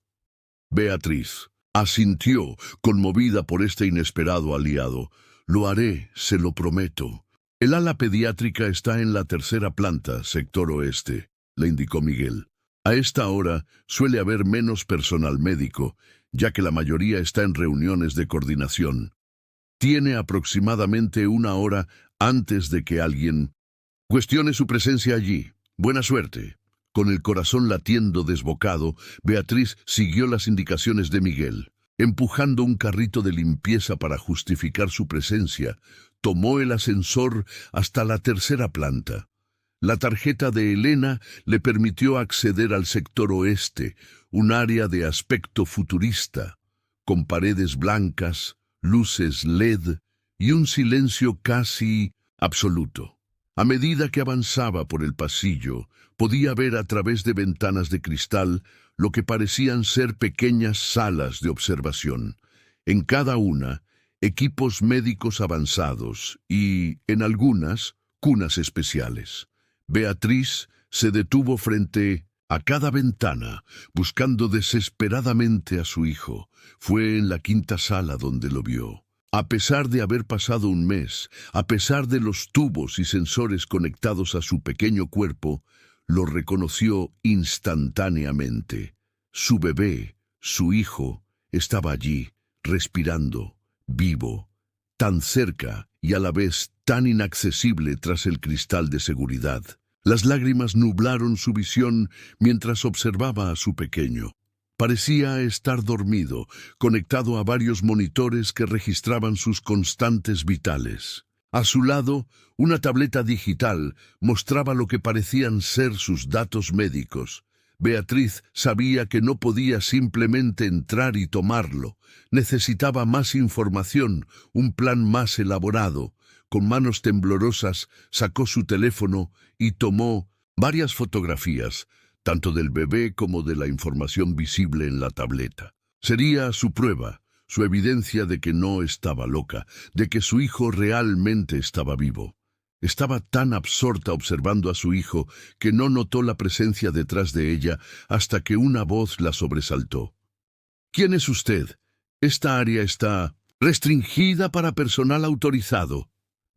Beatriz asintió, conmovida por este inesperado aliado. Lo haré, se lo prometo. El ala pediátrica está en la 3ª planta, sector oeste, le indicó Miguel. A esta hora suele haber menos personal médico, ya que la mayoría está en reuniones de coordinación. Tiene aproximadamente 1 hora antes de que alguien cuestione su presencia allí. Buena suerte. Con el corazón latiendo desbocado, Beatriz siguió las indicaciones de Miguel. Empujando un carrito de limpieza para justificar su presencia, tomó el ascensor hasta la 3ª planta. La tarjeta de Elena le permitió acceder al sector oeste, un área de aspecto futurista, con paredes blancas, luces LED y un silencio casi absoluto. A medida que avanzaba por el pasillo, podía ver a través de ventanas de cristal lo que parecían ser pequeñas salas de observación. En cada una, equipos médicos avanzados y, en algunas, cunas especiales. Beatriz se detuvo frente a cada ventana, buscando desesperadamente a su hijo. Fue en la 5ª sala donde lo vio. A pesar de haber pasado un mes, a pesar de los tubos y sensores conectados a su pequeño cuerpo, lo reconoció instantáneamente. Su bebé, su hijo, estaba allí, respirando, vivo, tan cerca y a la vez tan inaccesible tras el cristal de seguridad. Las lágrimas nublaron su visión mientras observaba a su pequeño. Parecía estar dormido, conectado a varios monitores que registraban sus constantes vitales. A su lado, una tableta digital mostraba lo que parecían ser sus datos médicos. Beatriz sabía que no podía simplemente entrar y tomarlo. Necesitaba más información, un plan más elaborado. Con manos temblorosas sacó su teléfono y tomó varias fotografías, tanto del bebé como de la información visible en la tableta. Sería su prueba, su evidencia de que no estaba loca, de que su hijo realmente estaba vivo. Estaba tan absorta observando a su hijo que no notó la presencia detrás de ella hasta que una voz la sobresaltó. ¿Quién es usted? Esta área está restringida para personal autorizado.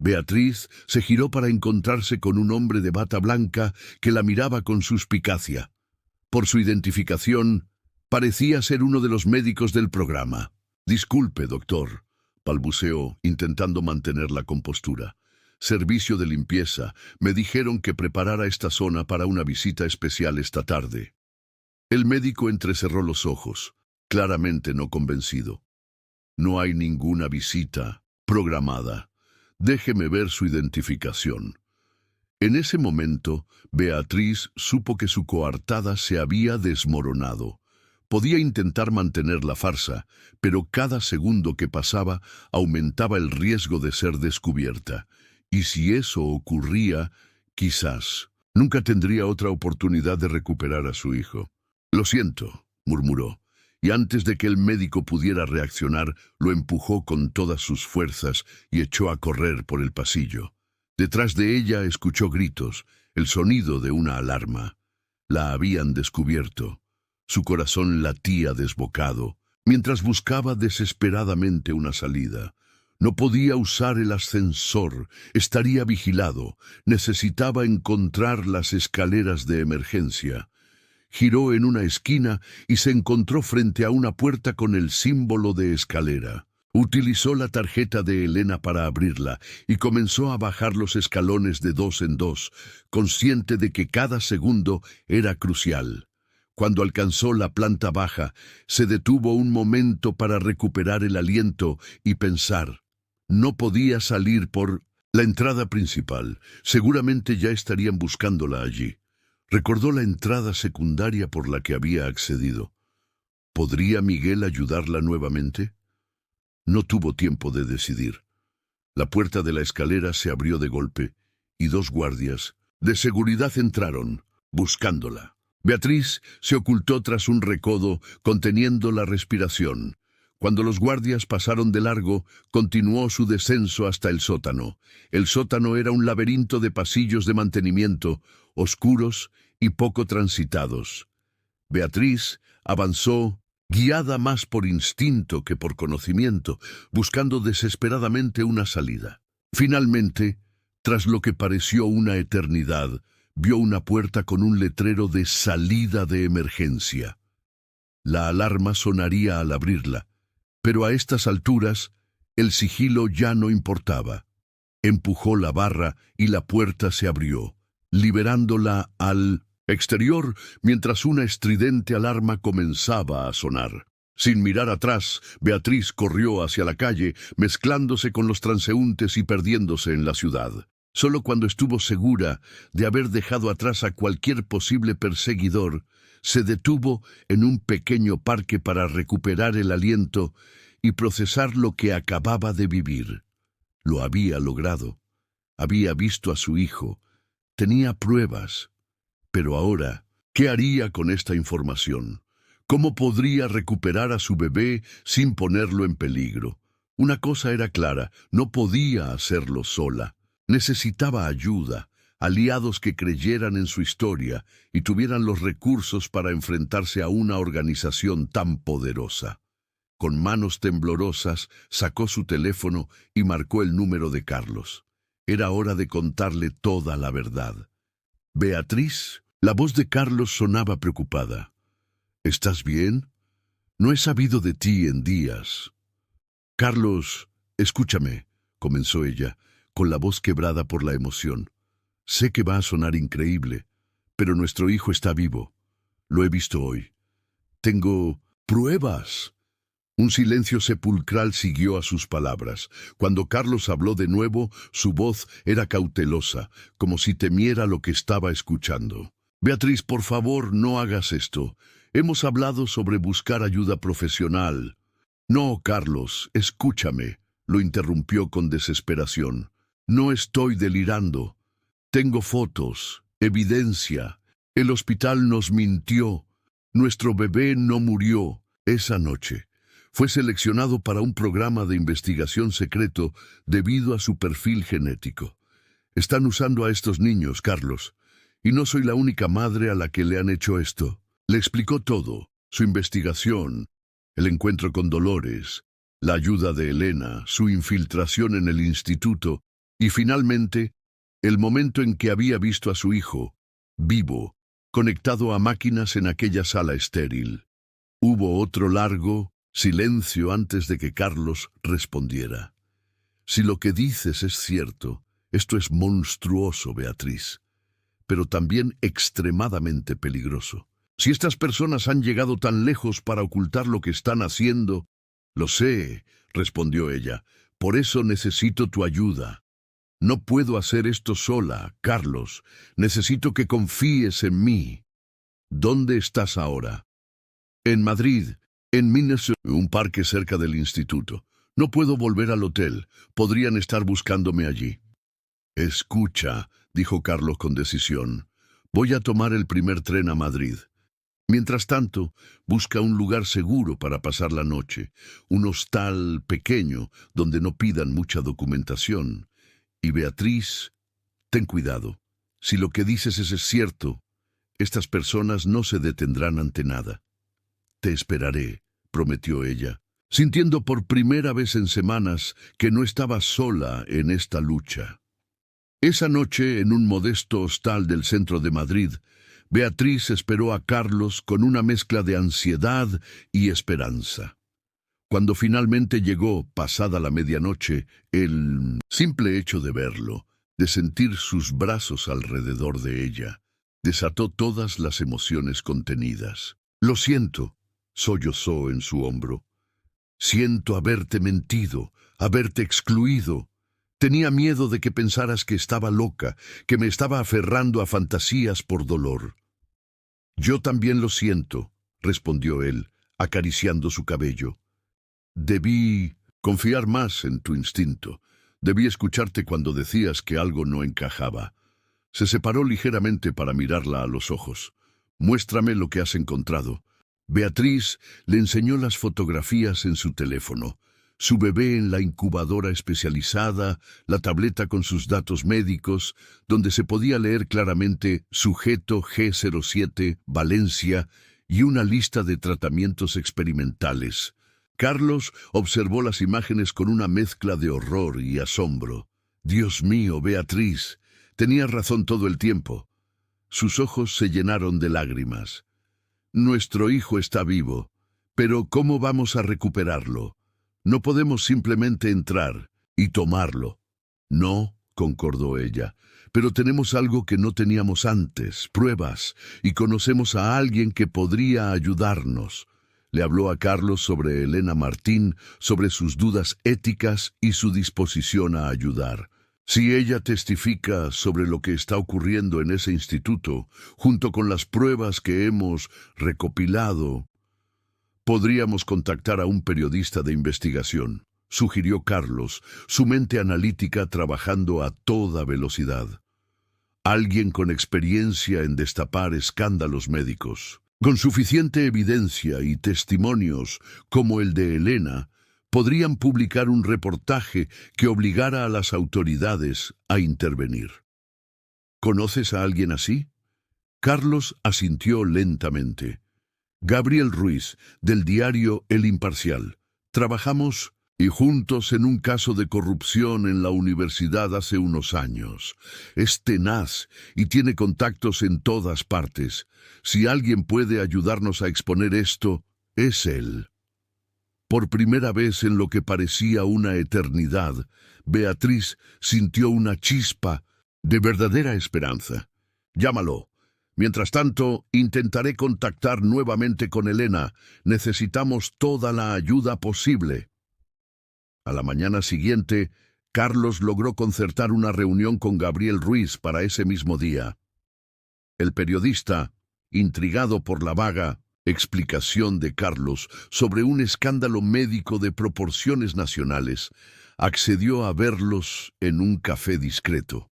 Beatriz se giró para encontrarse con un hombre de bata blanca que la miraba con suspicacia. Por su identificación, parecía ser uno de los médicos del programa. «Disculpe, doctor», balbuceó, intentando mantener la compostura. «Servicio de limpieza. Me dijeron que preparara esta zona para una visita especial esta tarde». El médico entrecerró los ojos, claramente no convencido. «No hay ninguna visita programada. Déjeme ver su identificación». En ese momento, Beatriz supo que su coartada se había desmoronado. Podía intentar mantener la farsa, pero cada segundo que pasaba aumentaba el riesgo de ser descubierta. Y si eso ocurría, quizás nunca tendría otra oportunidad de recuperar a su hijo. «Lo siento», murmuró, y antes de que el médico pudiera reaccionar, lo empujó con todas sus fuerzas y echó a correr por el pasillo. Detrás de ella escuchó gritos, el sonido de una alarma. La habían descubierto. Su corazón latía desbocado, mientras buscaba desesperadamente una salida. No podía usar el ascensor, estaría vigilado, necesitaba encontrar las escaleras de emergencia. Giró en una esquina y se encontró frente a una puerta con el símbolo de escalera. Utilizó la tarjeta de Elena para abrirla y comenzó a bajar los escalones de 2 en 2, consciente de que cada segundo era crucial. Cuando alcanzó la planta baja, se detuvo un momento para recuperar el aliento y pensar. No podía salir por la entrada principal. Seguramente ya estarían buscándola allí. Recordó la entrada secundaria por la que había accedido. ¿Podría Miguel ayudarla nuevamente? No tuvo tiempo de decidir. La puerta de la escalera se abrió de golpe y 2 guardias de seguridad entraron, buscándola. Beatriz se ocultó tras un recodo, conteniendo la respiración. Cuando los guardias pasaron de largo, continuó su descenso hasta el sótano. El sótano era un laberinto de pasillos de mantenimiento, oscuros y poco transitados. Beatriz avanzó, guiada más por instinto que por conocimiento, buscando desesperadamente una salida. Finalmente, tras lo que pareció una eternidad, vio una puerta con un letrero de salida de emergencia. La alarma sonaría al abrirla, pero a estas alturas el sigilo ya no importaba. Empujó la barra y la puerta se abrió, liberándola al exterior mientras una estridente alarma comenzaba a sonar. Sin mirar atrás, Beatriz corrió hacia la calle, mezclándose con los transeúntes y perdiéndose en la ciudad. Solo cuando estuvo segura de haber dejado atrás a cualquier posible perseguidor, se detuvo en un pequeño parque para recuperar el aliento y procesar lo que acababa de vivir. Lo había logrado. Había visto a su hijo. Tenía pruebas. Pero ahora, ¿qué haría con esta información? ¿Cómo podría recuperar a su bebé sin ponerlo en peligro? Una cosa era clara, no podía hacerlo sola. Necesitaba ayuda, aliados que creyeran en su historia y tuvieran los recursos para enfrentarse a una organización tan poderosa. Con manos temblorosas, sacó su teléfono y marcó el número de Carlos. Era hora de contarle toda la verdad. «Beatriz», la voz de Carlos sonaba preocupada. «¿Estás bien? No he sabido de ti en días». «Carlos, escúchame», comenzó ella, con la voz quebrada por la emoción. «Sé que va a sonar increíble, pero nuestro hijo está vivo. Lo he visto hoy. Tengo pruebas». Un silencio sepulcral siguió a sus palabras. Cuando Carlos habló de nuevo, su voz era cautelosa, como si temiera lo que estaba escuchando. «Beatriz, por favor, no hagas esto. Hemos hablado sobre buscar ayuda profesional». «No, Carlos, escúchame», lo interrumpió con desesperación. «No estoy delirando. Tengo fotos, evidencia. El hospital nos mintió. Nuestro bebé no murió esa noche. Fue seleccionado para un programa de investigación secreto debido a su perfil genético. Están usando a estos niños, Carlos, y no soy la única madre a la que le han hecho esto». Le explicó todo, su investigación, el encuentro con Dolores, la ayuda de Elena, su infiltración en el instituto y finalmente el momento en que había visto a su hijo, vivo, conectado a máquinas en aquella sala estéril. Hubo otro largo silencio antes de que Carlos respondiera. «Si lo que dices es cierto, esto es monstruoso, Beatriz, pero también extremadamente peligroso. Si estas personas han llegado tan lejos para ocultar lo que están haciendo...» «Lo sé», respondió ella, «por eso necesito tu ayuda. No puedo hacer esto sola, Carlos. Necesito que confíes en mí». «¿Dónde estás ahora?» «En Madrid, en Minnesota, un parque cerca del instituto. No puedo volver al hotel. Podrían estar buscándome allí». «Escucha», dijo Carlos con decisión, «voy a tomar el primer tren a Madrid. Mientras tanto, busca un lugar seguro para pasar la noche, un hostal pequeño donde no pidan mucha documentación. Y Beatriz, ten cuidado. Si lo que dices es cierto, estas personas no se detendrán ante nada». «Te esperaré», prometió ella, sintiendo por primera vez en semanas que no estaba sola en esta lucha. Esa noche, en un modesto hostal del centro de Madrid, Beatriz esperó a Carlos con una mezcla de ansiedad y esperanza. Cuando finalmente llegó, pasada la medianoche, el simple hecho de verlo, de sentir sus brazos alrededor de ella, Desató todas las emociones contenidas. Lo siento, sollozó en su hombro. Siento haberte mentido, haberte excluido. Tenía miedo de que pensaras que estaba loca, que me estaba aferrando a fantasías por dolor. Yo también lo siento, respondió él, acariciando su cabello. Debí confiar más en tu instinto. Debí escucharte cuando decías que algo no encajaba. Se separó ligeramente para mirarla a los ojos. Muéstrame lo que has encontrado. Beatriz le enseñó las fotografías en su teléfono. Su bebé en la incubadora especializada, la tableta con sus datos médicos, donde se podía leer claramente sujeto G07, Valencia, y una lista de tratamientos experimentales. Carlos observó las imágenes con una mezcla de horror y asombro. Dios mío, Beatriz, tenías razón todo el tiempo. Sus ojos se llenaron de lágrimas. Nuestro hijo está vivo, pero ¿cómo vamos a recuperarlo? No podemos simplemente entrar y tomarlo. No, concordó ella, pero tenemos algo que no teníamos antes, pruebas, y conocemos a alguien que podría ayudarnos. Le habló a Carlos sobre Elena Martín, sobre sus dudas éticas y su disposición a ayudar. Si ella testifica sobre lo que está ocurriendo en ese instituto, junto con las pruebas que hemos recopilado, podríamos contactar a un periodista de investigación, sugirió Carlos, su mente analítica trabajando a toda velocidad. Alguien con experiencia en destapar escándalos médicos. Con suficiente evidencia y testimonios como el de Elena, podrían publicar un reportaje que obligara a las autoridades a intervenir. ¿Conoces a alguien así? Carlos asintió lentamente. Gabriel Ruiz, del diario El Imparcial. Trabajamos y juntos en un caso de corrupción en la universidad hace unos años. Es tenaz y tiene contactos en todas partes. Si alguien puede ayudarnos a exponer esto, es él. Por primera vez en lo que parecía una eternidad, Beatriz sintió una chispa de verdadera esperanza. Llámalo. Mientras tanto, intentaré contactar nuevamente con Elena. Necesitamos toda la ayuda posible. A la mañana siguiente, Carlos logró concertar una reunión con Gabriel Ruiz para ese mismo día. El periodista, intrigado por la vaga explicación de Carlos sobre un escándalo médico de proporciones nacionales, accedió a verlos en un café discreto.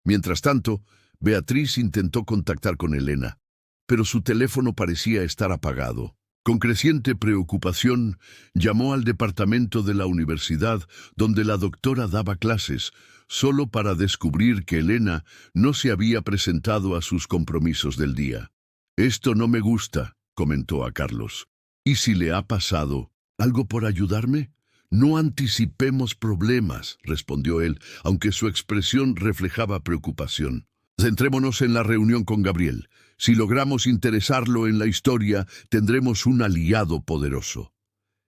Mientras tanto, Beatriz intentó contactar con Elena, pero su teléfono parecía estar apagado. Con creciente preocupación, llamó al departamento de la universidad donde la doctora daba clases, solo para descubrir que Elena no se había presentado a sus compromisos del día. «Esto no me gusta», comentó a Carlos. «¿Y si le ha pasado algo por ayudarme?» «No anticipemos problemas», respondió él, aunque su expresión reflejaba preocupación. «Centrémonos en la reunión con Gabriel. Si logramos interesarlo en la historia, tendremos un aliado poderoso».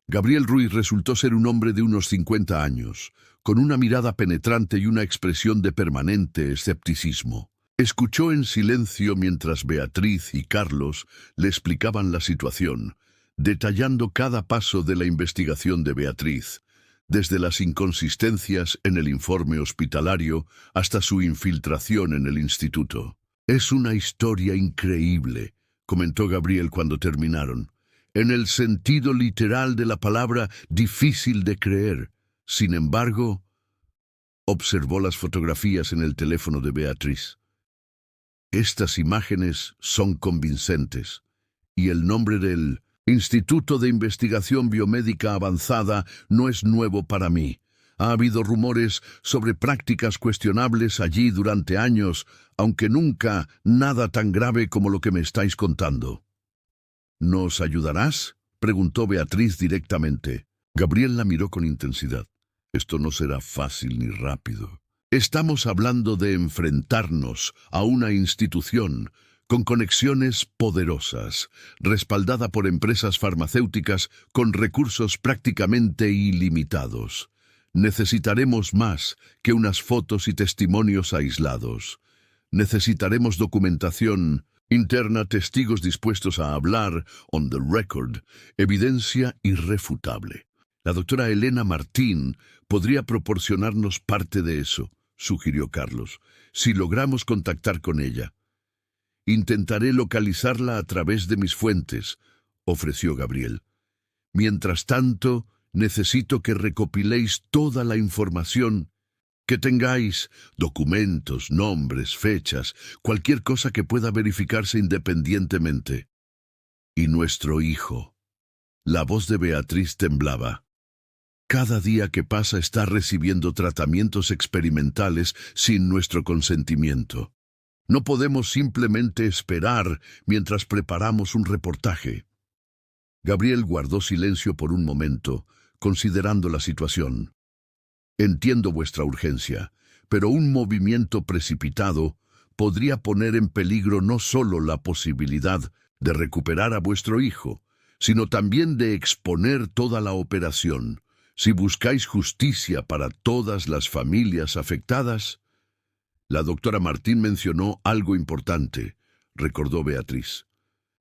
Gabriel Ruiz resultó ser un hombre de unos 50 años, con una mirada penetrante y una expresión de permanente escepticismo. Escuchó en silencio mientras Beatriz y Carlos le explicaban la situación, detallando cada paso de la investigación de Beatriz, desde las inconsistencias en el informe hospitalario hasta su infiltración en el instituto. «Es una historia increíble», comentó Gabriel cuando terminaron. «En el sentido literal de la palabra, difícil de creer. Sin embargo», observó las fotografías en el teléfono de Beatriz. «Estas imágenes son convincentes, y el nombre del Instituto de Investigación Biomédica Avanzada no es nuevo para mí. Ha habido rumores sobre prácticas cuestionables allí durante años, aunque nunca nada tan grave como lo que me estáis contando». «¿Nos ayudarás?», preguntó Beatriz directamente. Gabriel la miró con intensidad. «Esto no será fácil ni rápido. Estamos hablando de enfrentarnos a una institución con conexiones poderosas, respaldada por empresas farmacéuticas con recursos prácticamente ilimitados. Necesitaremos más que unas fotos y testimonios aislados. Necesitaremos documentación interna, testigos dispuestos a hablar, on the record, evidencia irrefutable. La doctora Elena Martín podría proporcionarnos parte de eso, sugirió Carlos, si logramos contactar con ella. Intentaré localizarla a través de mis fuentes, ofreció Gabriel. Mientras tanto, necesito que recopiléis toda la información que tengáis, documentos, nombres, fechas, cualquier cosa que pueda verificarse independientemente. Y nuestro hijo. La voz de Beatriz temblaba. Cada día que pasa está recibiendo tratamientos experimentales sin nuestro consentimiento. No podemos simplemente esperar mientras preparamos un reportaje. Gabriel guardó silencio por un momento, considerando la situación. Entiendo vuestra urgencia, pero un movimiento precipitado podría poner en peligro no solo la posibilidad de recuperar a vuestro hijo, sino también de exponer toda la operación. Si buscáis justicia para todas las familias afectadas... La doctora Martín mencionó algo importante, recordó Beatriz.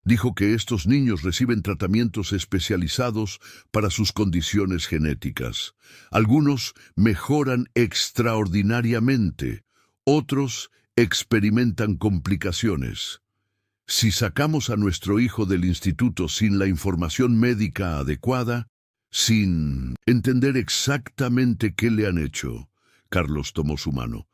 Dijo que estos niños reciben tratamientos especializados para sus condiciones genéticas. Algunos mejoran extraordinariamente, otros experimentan complicaciones. Si sacamos a nuestro hijo del instituto sin la información médica adecuada, sin entender exactamente qué le han hecho, Carlos tomó su mano.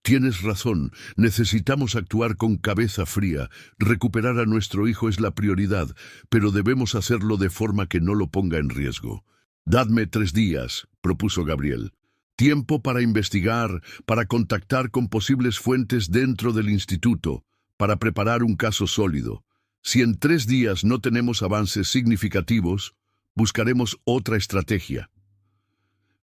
Tienes razón, necesitamos actuar con cabeza fría. Recuperar a nuestro hijo es la prioridad, pero debemos hacerlo de forma que no lo ponga en riesgo. Dadme 3 días, propuso Gabriel. Tiempo para investigar, para contactar con posibles fuentes dentro del instituto, para preparar un caso sólido. Si en 3 días no tenemos avances significativos, buscaremos otra estrategia.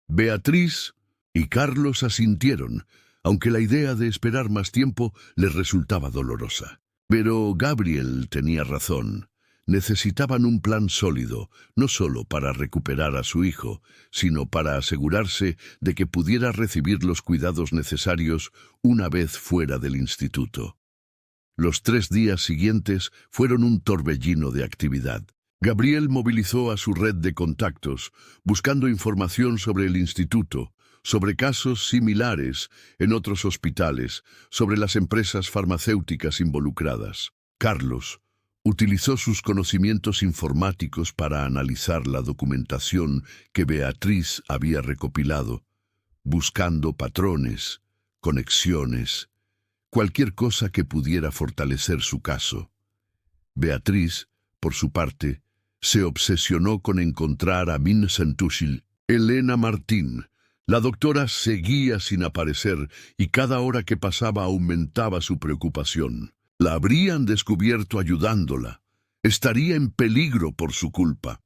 Beatriz y Carlos asintieron, aunque la idea de esperar más tiempo les resultaba dolorosa. Pero Gabriel tenía razón. Necesitaban un plan sólido, no solo para recuperar a su hijo, sino para asegurarse de que pudiera recibir los cuidados necesarios una vez fuera del instituto. Los 3 días siguientes fueron un torbellino de actividad. Gabriel movilizó a su red de contactos, buscando información sobre el instituto, sobre casos similares en otros hospitales, sobre las empresas farmacéuticas involucradas. Carlos utilizó sus conocimientos informáticos para analizar la documentación que Beatriz había recopilado, buscando patrones, conexiones, cualquier cosa que pudiera fortalecer su caso. Beatriz, por su parte, se obsesionó con encontrar a Min Santushil. Elena Martín. La doctora seguía sin aparecer y cada hora que pasaba aumentaba su preocupación. La habrían descubierto ayudándola. Estaría en peligro por su culpa.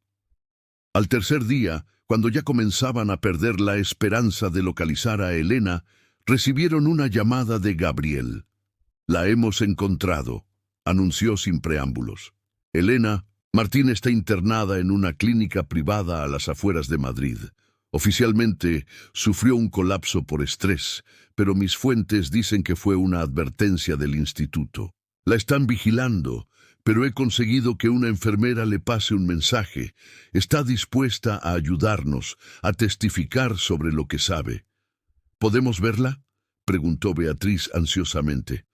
Al tercer día, cuando ya comenzaban a perder la esperanza de localizar a Elena, recibieron una llamada de Gabriel. «La hemos encontrado», anunció sin preámbulos. Elena Martín está internada en una clínica privada a las afueras de Madrid. Oficialmente sufrió un colapso por estrés, pero mis fuentes dicen que fue una advertencia del instituto. La están vigilando, pero he conseguido que una enfermera le pase un mensaje. Está dispuesta a ayudarnos, a testificar sobre lo que sabe. ¿Podemos verla?, preguntó Beatriz ansiosamente.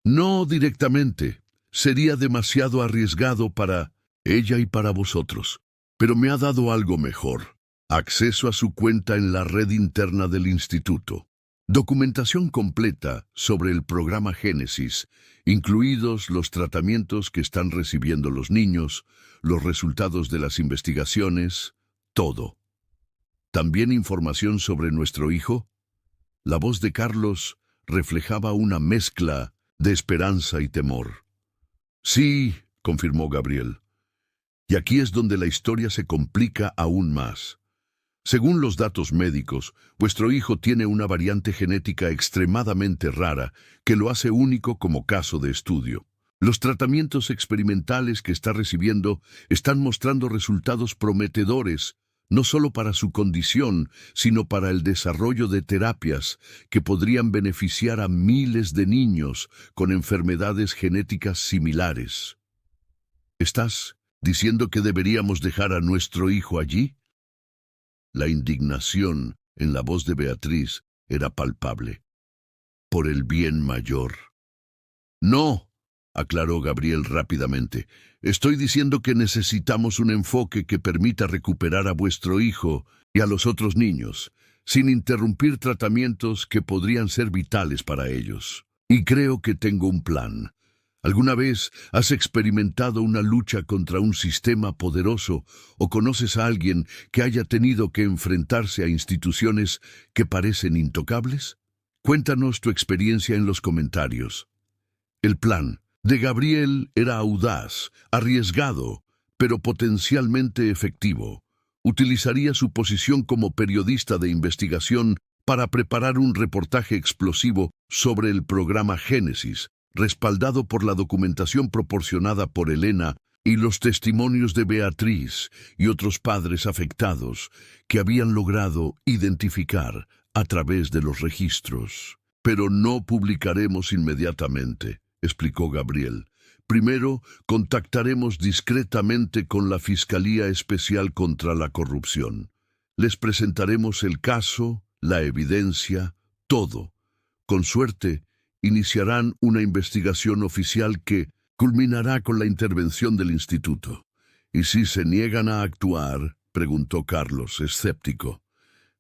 No directamente. Sería demasiado arriesgado para ella y para vosotros. Pero me ha dado algo mejor. Acceso a su cuenta en la red interna del instituto. Documentación completa sobre el programa Génesis, incluidos los tratamientos que están recibiendo los niños, los resultados de las investigaciones, todo. ¿También información sobre nuestro hijo? La voz de Carlos reflejaba una mezcla de esperanza y temor. Sí, confirmó Gabriel. Y aquí es donde la historia se complica aún más. Según los datos médicos, vuestro hijo tiene una variante genética extremadamente rara que lo hace único como caso de estudio. Los tratamientos experimentales que está recibiendo están mostrando resultados prometedores, no solo para su condición, sino para el desarrollo de terapias que podrían beneficiar a miles de niños con enfermedades genéticas similares. ¿Estás diciendo que deberíamos dejar a nuestro hijo allí? La indignación en la voz de Beatriz era palpable. Por el bien mayor. No, aclaró Gabriel rápidamente. Estoy diciendo que necesitamos un enfoque que permita recuperar a vuestro hijo y a los otros niños, sin interrumpir tratamientos que podrían ser vitales para ellos. Y creo que tengo un plan. ¿Alguna vez has experimentado una lucha contra un sistema poderoso o conoces a alguien que haya tenido que enfrentarse a instituciones que parecen intocables? Cuéntanos tu experiencia en los comentarios. El plan de Gabriel era audaz, arriesgado, pero potencialmente efectivo. Utilizaría su posición como periodista de investigación para preparar un reportaje explosivo sobre el programa Génesis, respaldado por la documentación proporcionada por Elena y los testimonios de Beatriz y otros padres afectados que habían logrado identificar a través de los registros. Pero no publicaremos inmediatamente, explicó Gabriel. Primero, contactaremos discretamente con la Fiscalía Especial contra la Corrupción. Les presentaremos el caso, la evidencia, todo. Con suerte, iniciarán una investigación oficial que culminará con la intervención del instituto. ¿Y si se niegan a actuar?, preguntó Carlos, escéptico.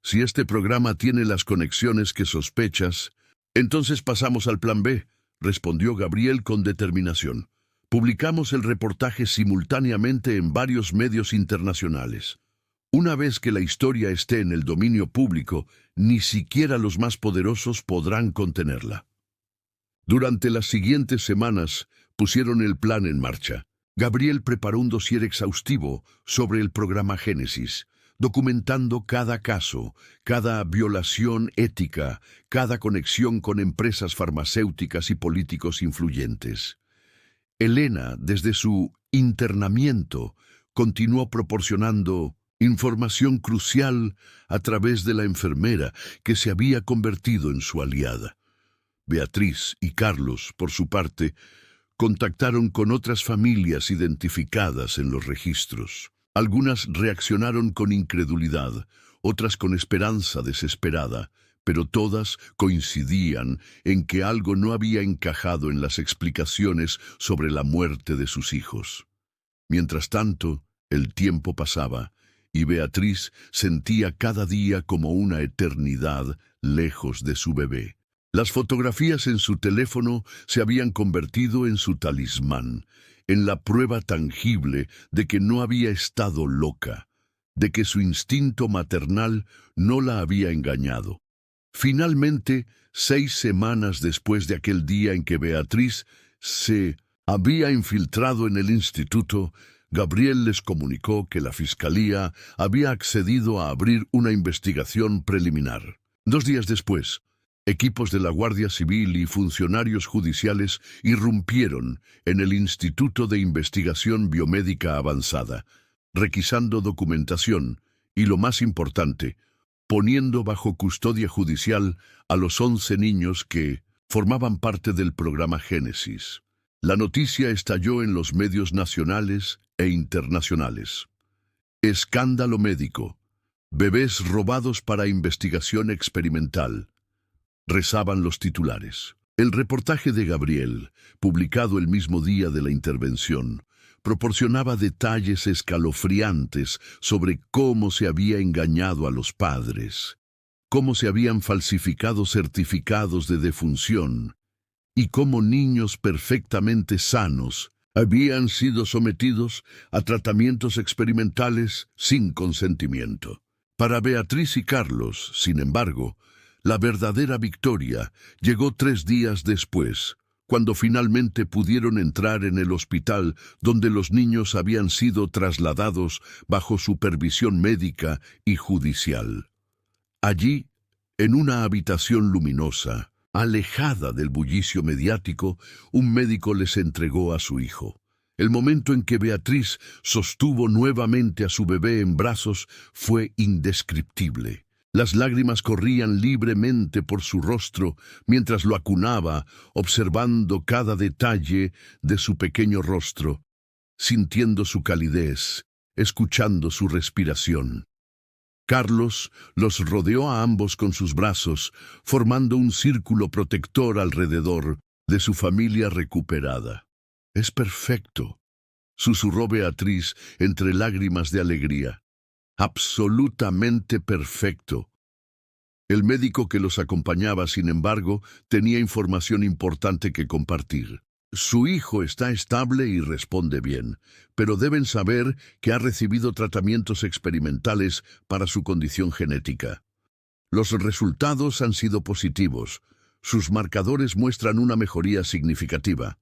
Si este programa tiene las conexiones que sospechas, entonces pasamos al plan B, respondió Gabriel con determinación. Publicamos el reportaje simultáneamente en varios medios internacionales. Una vez que la historia esté en el dominio público, ni siquiera los más poderosos podrán contenerla. Durante las siguientes semanas pusieron el plan en marcha. Gabriel preparó un dossier exhaustivo sobre el programa Génesis, documentando cada caso, cada violación ética, cada conexión con empresas farmacéuticas y políticos influyentes. Elena, desde su internamiento, continuó proporcionando información crucial a través de la enfermera que se había convertido en su aliada. Beatriz y Carlos, por su parte, contactaron con otras familias identificadas en los registros. Algunas reaccionaron con incredulidad, otras con esperanza desesperada, pero todas coincidían en que algo no había encajado en las explicaciones sobre la muerte de sus hijos. Mientras tanto, el tiempo pasaba, y Beatriz sentía cada día como una eternidad lejos de su bebé. Las fotografías en su teléfono se habían convertido en su talismán, en la prueba tangible de que no había estado loca, de que su instinto maternal no la había engañado. Finalmente, 6 semanas después de aquel día en que Beatriz se había infiltrado en el instituto, Gabriel les comunicó que la Fiscalía había accedido a abrir una investigación preliminar. 2 días después, equipos de la Guardia Civil y funcionarios judiciales irrumpieron en el Instituto de Investigación Biomédica Avanzada, requisando documentación y, lo más importante, poniendo bajo custodia judicial a los 11 niños que formaban parte del programa Génesis. La noticia estalló en los medios nacionales e internacionales. Escándalo médico. Bebés robados para investigación experimental. Rezaban los titulares. El reportaje de Gabriel, publicado el mismo día de la intervención, proporcionaba detalles escalofriantes sobre cómo se había engañado a los padres, cómo se habían falsificado certificados de defunción y cómo niños perfectamente sanos habían sido sometidos a tratamientos experimentales sin consentimiento. Para Beatriz y Carlos, sin embargo, la verdadera victoria llegó 3 días después, cuando finalmente pudieron entrar en el hospital donde los niños habían sido trasladados bajo supervisión médica y judicial. Allí, en una habitación luminosa, alejada del bullicio mediático, un médico les entregó a su hijo. El momento en que Beatriz sostuvo nuevamente a su bebé en brazos fue indescriptible. Las lágrimas corrían libremente por su rostro mientras lo acunaba, observando cada detalle de su pequeño rostro, sintiendo su calidez, escuchando su respiración. Carlos los rodeó a ambos con sus brazos, formando un círculo protector alrededor de su familia recuperada. «Es perfecto», susurró Beatriz entre lágrimas de alegría. «Absolutamente perfecto». El médico que los acompañaba, sin embargo, tenía información importante que compartir. Su hijo está estable y responde bien, pero deben saber que ha recibido tratamientos experimentales para su condición genética. Los resultados han sido positivos. Sus marcadores muestran una mejoría significativa.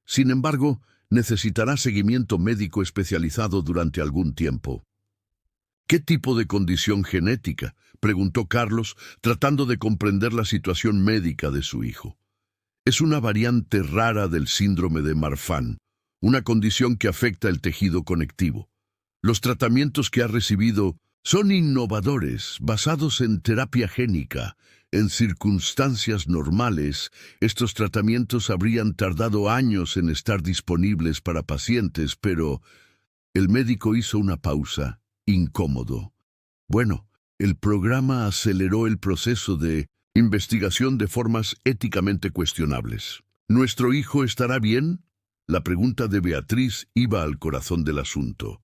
Sin embargo, necesitará seguimiento médico especializado durante algún tiempo. «¿Qué tipo de condición genética?», preguntó Carlos, tratando de comprender la situación médica de su hijo. «Es una variante rara del síndrome de Marfan, una condición que afecta el tejido conectivo. Los tratamientos que ha recibido son innovadores, basados en terapia génica. En circunstancias normales, estos tratamientos habrían tardado años en estar disponibles para pacientes, pero…» El médico hizo una pausa, incómodo. «Bueno, el programa aceleró el proceso de investigación de formas éticamente cuestionables. ¿Nuestro hijo estará bien?». La pregunta de Beatriz iba al corazón del asunto.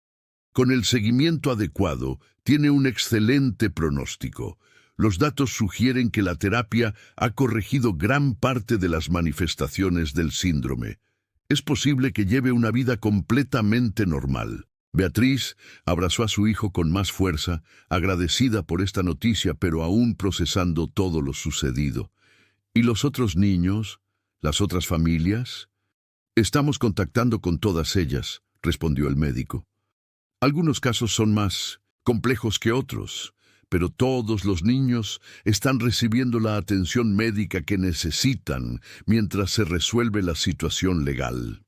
«Con el seguimiento adecuado, tiene un excelente pronóstico. Los datos sugieren que la terapia ha corregido gran parte de las manifestaciones del síndrome. Es posible que lleve una vida completamente normal». Beatriz abrazó a su hijo con más fuerza, agradecida por esta noticia, pero aún procesando todo lo sucedido. «¿Y los otros niños? ¿Las otras familias?». «Estamos contactando con todas ellas», respondió el médico. «Algunos casos son más complejos que otros, pero todos los niños están recibiendo la atención médica que necesitan mientras se resuelve la situación legal».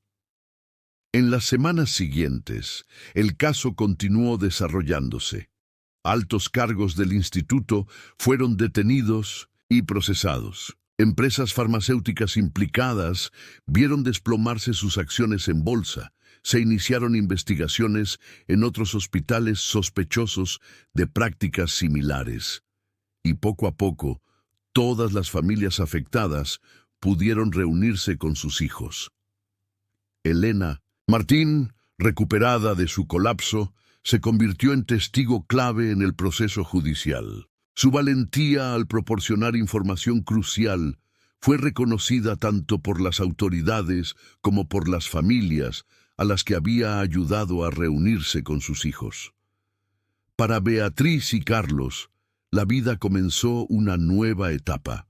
En las semanas siguientes, el caso continuó desarrollándose. Altos cargos del instituto fueron detenidos y procesados. Empresas farmacéuticas implicadas vieron desplomarse sus acciones en bolsa. Se iniciaron investigaciones en otros hospitales sospechosos de prácticas similares. Y poco a poco, todas las familias afectadas pudieron reunirse con sus hijos. Elena Martín, recuperada de su colapso, se convirtió en testigo clave en el proceso judicial. Su valentía al proporcionar información crucial fue reconocida tanto por las autoridades como por las familias a las que había ayudado a reunirse con sus hijos. Para Beatriz y Carlos, la vida comenzó una nueva etapa.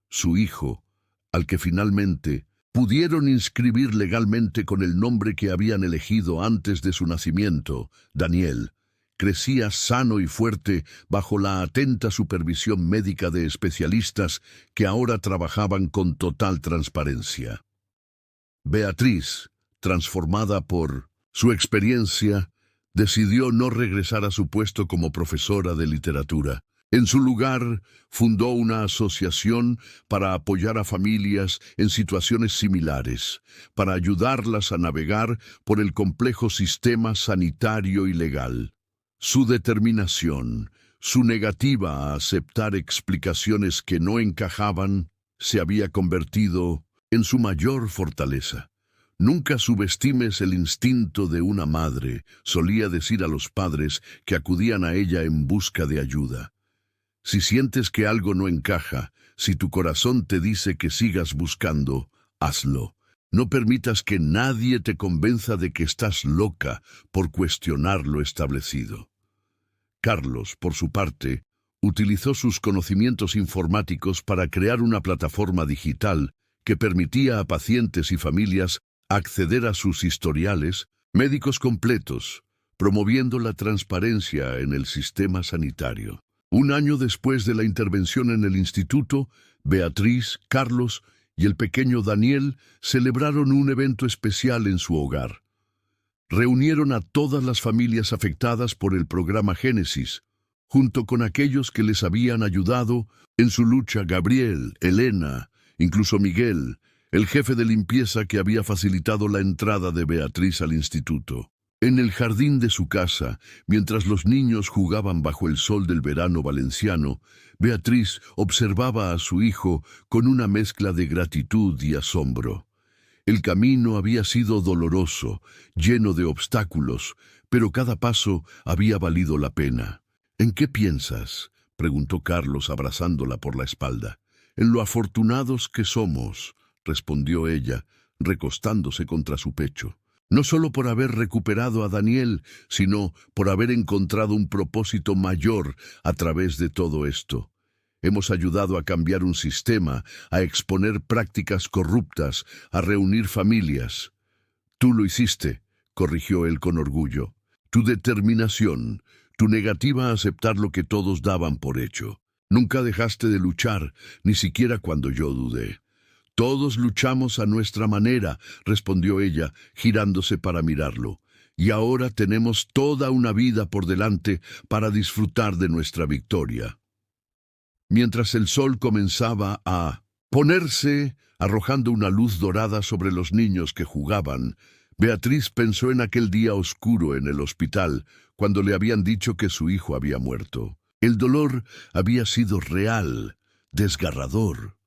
Su hijo, al que finalmente pudieron inscribir legalmente con el nombre que habían elegido antes de su nacimiento, Daniel, crecía sano y fuerte bajo la atenta supervisión médica de especialistas que ahora trabajaban con total transparencia. Beatriz, transformada por su experiencia, decidió no regresar a su puesto como profesora de literatura. En su lugar, fundó una asociación para apoyar a familias en situaciones similares, para ayudarlas a navegar por el complejo sistema sanitario y legal. Su determinación, su negativa a aceptar explicaciones que no encajaban, se había convertido en su mayor fortaleza. «Nunca subestimes el instinto de una madre», solía decir a los padres que acudían a ella en busca de ayuda. «Si sientes que algo no encaja, si tu corazón te dice que sigas buscando, hazlo. No permitas que nadie te convenza de que estás loca por cuestionar lo establecido». Carlos, por su parte, utilizó sus conocimientos informáticos para crear una plataforma digital que permitía a pacientes y familias acceder a sus historiales médicos completos, promoviendo la transparencia en el sistema sanitario. Un año después de la intervención en el instituto, Beatriz, Carlos y el pequeño Daniel celebraron un evento especial en su hogar. Reunieron a todas las familias afectadas por el programa Génesis, junto con aquellos que les habían ayudado en su lucha: Gabriel, Elena, incluso Miguel, el jefe de limpieza que había facilitado la entrada de Beatriz al instituto. En el jardín de su casa, mientras los niños jugaban bajo el sol del verano valenciano, Beatriz observaba a su hijo con una mezcla de gratitud y asombro. El camino había sido doloroso, lleno de obstáculos, pero cada paso había valido la pena. ¿En qué piensas?, preguntó Carlos abrazándola por la espalda. En lo afortunados que somos, respondió ella, recostándose contra su pecho. No solo por haber recuperado a Daniel, sino por haber encontrado un propósito mayor a través de todo esto. Hemos ayudado a cambiar un sistema, a exponer prácticas corruptas, a reunir familias. Tú lo hiciste, corrigió él con orgullo. Tu determinación, tu negativa a aceptar lo que todos daban por hecho. Nunca dejaste de luchar, ni siquiera cuando yo dudé. Todos luchamos a nuestra manera, respondió ella, girándose para mirarlo. Y ahora tenemos toda una vida por delante para disfrutar de nuestra victoria. Mientras el sol comenzaba a ponerse, arrojando una luz dorada sobre los niños que jugaban, Beatriz pensó en aquel día oscuro en el hospital, cuando le habían dicho que su hijo había muerto. El dolor había sido real, desgarrador,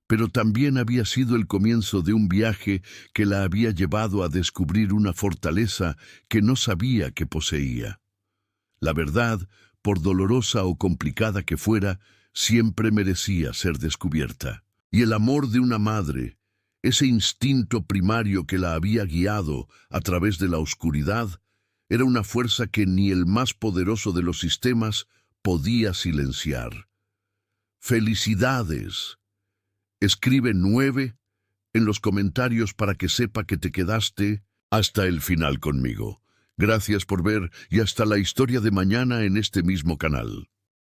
pero también había sido el comienzo de un viaje que la había llevado a descubrir una fortaleza que no sabía que poseía. La verdad, por dolorosa o complicada que fuera, siempre merecía ser descubierta. Y el amor de una madre, ese instinto primario que la había guiado a través de la oscuridad, era una fuerza que ni el más poderoso de los sistemas podía silenciar. ¡Felicidades! Escribe 9 en los comentarios para que sepa que te quedaste hasta el final conmigo. Gracias por ver y hasta la historia de mañana en este mismo canal.